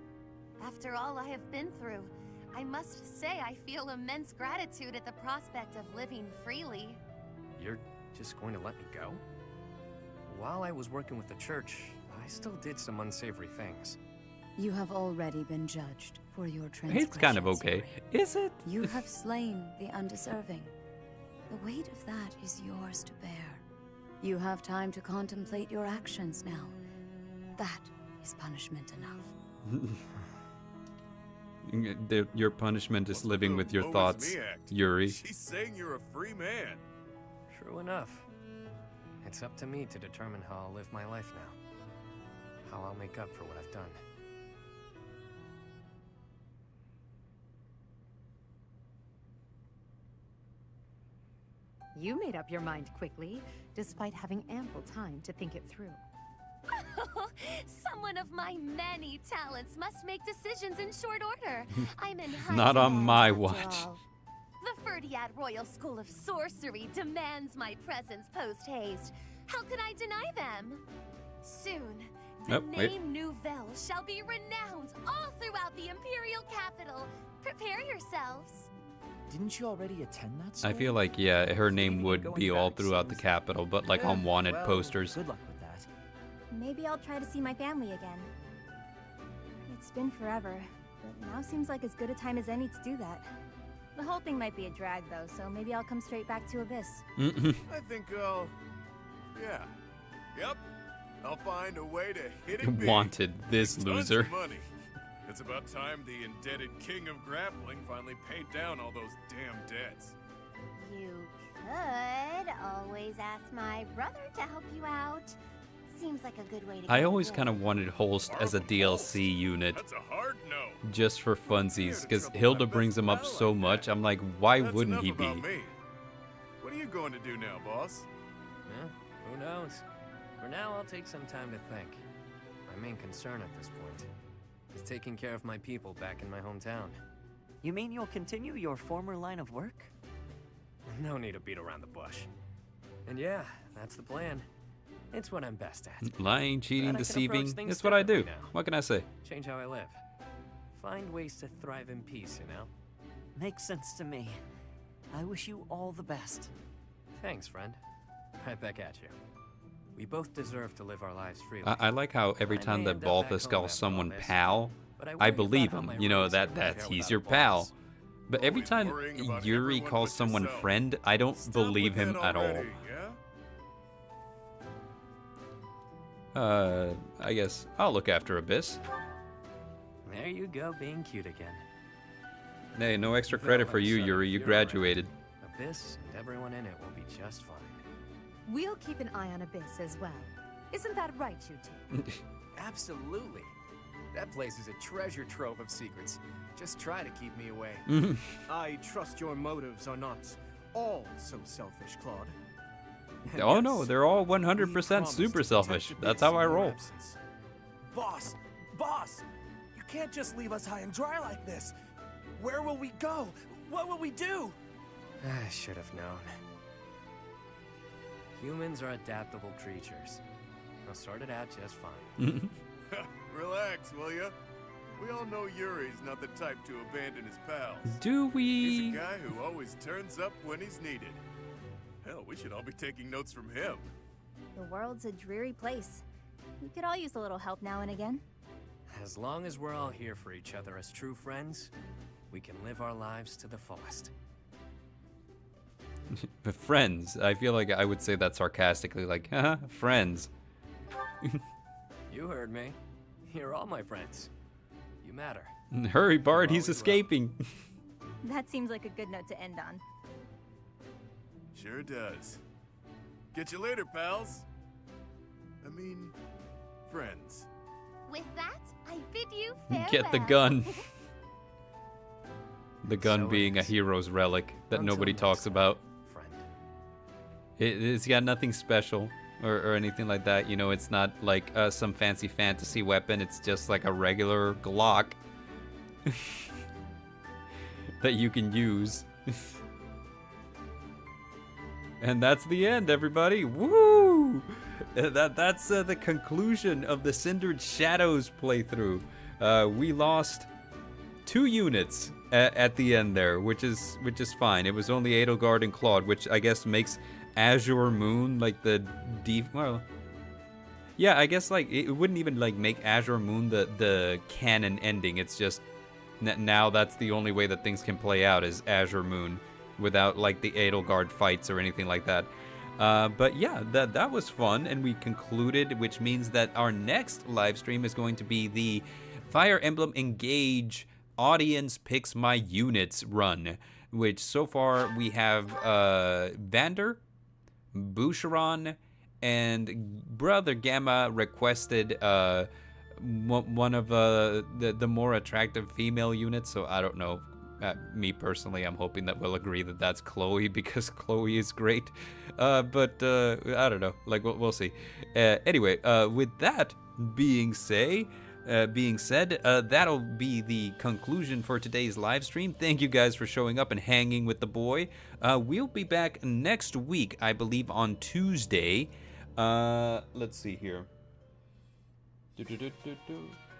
After all I have been through, I must say I feel immense gratitude at the prospect of living freely. You're just going to let me go? While I was working with the church, I still did some unsavory things. You have already been judged for your transgressions. It's kind of okay. Yuri. Is it? You have slain the undeserving. The weight of that is yours to bear. You have time to contemplate your actions now. That is punishment enough. Your punishment is What's living the with your woe is thoughts, me act? Yuri. She's saying you're a free man. True enough. It's up to me to determine how I'll live my life now. How I'll make up for what I've done. You made up your mind quickly, despite having ample time to think it through. Someone of my many talents must make decisions in short order. I'm in high Not on demand, my after watch. all. The Ferdiad Royal School of Sorcery demands my presence post-haste. How could I deny them? Soon, the name Nouvelle shall be renowned all throughout the Imperial capital. Prepare yourselves. Didn't you already attend that school? I feel like, yeah, her name would be all throughout the capital, but like on wanted posters. Good luck with that. Maybe I'll try to see my family again. It's been forever, but now seems like as good a time as any to do that. The whole thing might be a drag though, so maybe I'll come straight back to Abyss. I think I'll... Yeah. Yep. I'll find a way to hit it big. Wanted this Tons loser. of money. It's about time the indebted king of grappling finally paid down all those damn debts. You could always ask my brother to help you out. Seems like a good way to I get always away. kind of wanted Holst as a DLC unit, That's a hard no. just for funsies, because Hilda brings him up so much. I'm like, why That's wouldn't enough he be? about me. What are you going to do now, boss? Who knows? For now, I'll take some time to think. My main concern at this point is taking care of my people back in my hometown. You mean you'll continue your former line of work? No need to beat around the bush. And yeah, that's the plan. It's what I'm best at. Lying, cheating, Glad I can deceiving, approach things it's what I do. differently now. What can I say? Change how I live. Find ways to thrive in peace, you know? Makes sense to me. I wish you all the best. Thanks, friend. Right back at you. We both deserve to live our lives freely. I like how every I time may that end up back Balthus home calls after someone all this, pal, but I I worry believe about how him. my You know, roots that will that's fare he's without your a pal. boss. But every Always time worrying about Yuri everyone calls but someone yourself. friend, I don't Stop believe with him that at all. already, yeah? I guess I'll look after Abyss. There you go, being cute again. Hey, no extra Though credit for I'm you, sorry, Yuri. You you're graduated. Right. Abyss and everyone in it will be just fine. We'll keep an eye on Abyss as well. Isn't that right, you two? Absolutely. That place is a treasure trove of secrets. Just try to keep me away. I trust your motives are not all so selfish, Claude. And Oh yes, no, they're all we 100% promise super to selfish. protect That's Abyss how I in your roll. absence. Boss! Boss! You can't just leave us high and dry like this. Where will we go? What will we do? I should have known. Humans are adaptable creatures. They'll sort it out just fine. Relax, will ya? We all know Yuri's not the type to abandon his pals. Do He's we? a guy who always turns up when he's needed. Hell, we should all be taking notes from him. The world's a dreary place. We could all use a little help now and again. As long as we're all here for each other as true friends, we can live our lives to the fullest. Friends. I feel like I would say that sarcastically, like, haha, friends. You heard me. You're all my friends. You matter. Hurry, Bard, You're he's always escaping. That seems like a good note to end on. Sure does. Catch you later, pals. I mean, friends. With that, I bid you farewell. Get the gun. The gun So it being a is. hero's relic that Until nobody next talks time, about. friend. It's got nothing special or anything like that. You know, it's not like some fancy fantasy weapon. It's just like a regular Glock that you can use. And that's the end, everybody. Woo! That's the conclusion of the Cindered Shadows playthrough. We lost 2 units at the end there, which is fine. It was only Edelgard and Claude, which I guess makes Azure Moon like the well, yeah, I guess like it wouldn't even like make Azure Moon the canon ending. It's just now that's the only way that things can play out is Azure Moon without like the Edelgard fights or anything like that. But yeah, that was fun, and we concluded, which means that our next live stream is going to be the Fire Emblem Engage Audience Picks My Units run, which so far we have Vander, Boucheron, and Brother Gamma requested one of the more attractive female units, so I don't know. Me personally, I'm hoping that we'll agree that that's Chloe because Chloe is great. But I don't know. Like, we'll see. Anyway, with that being said, that'll be the conclusion for today's live stream. Thank you guys for showing up and hanging with the boy. We'll be back next week, I believe, on Tuesday. Let's see here.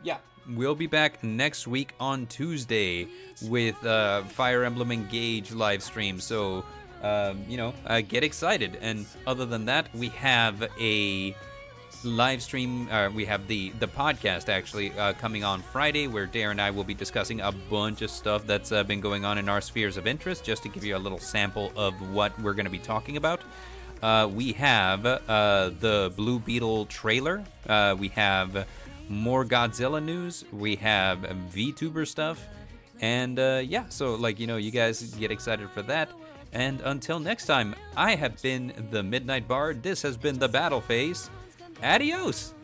Yeah, we'll be back next week on Tuesday with Fire Emblem Engage live stream. So, get excited. And other than that, we have a live stream. We have the podcast actually coming on Friday, where Dare and I will be discussing a bunch of stuff that's been going on in our spheres of interest, just to give you a little sample of what we're going to be talking about. We have the Blue Beetle trailer. We have more Godzilla news. We have VTuber stuff. And so you guys get excited for that. And until next time, I have been the Midnight Bard. This has been the Battle Phase. Adios!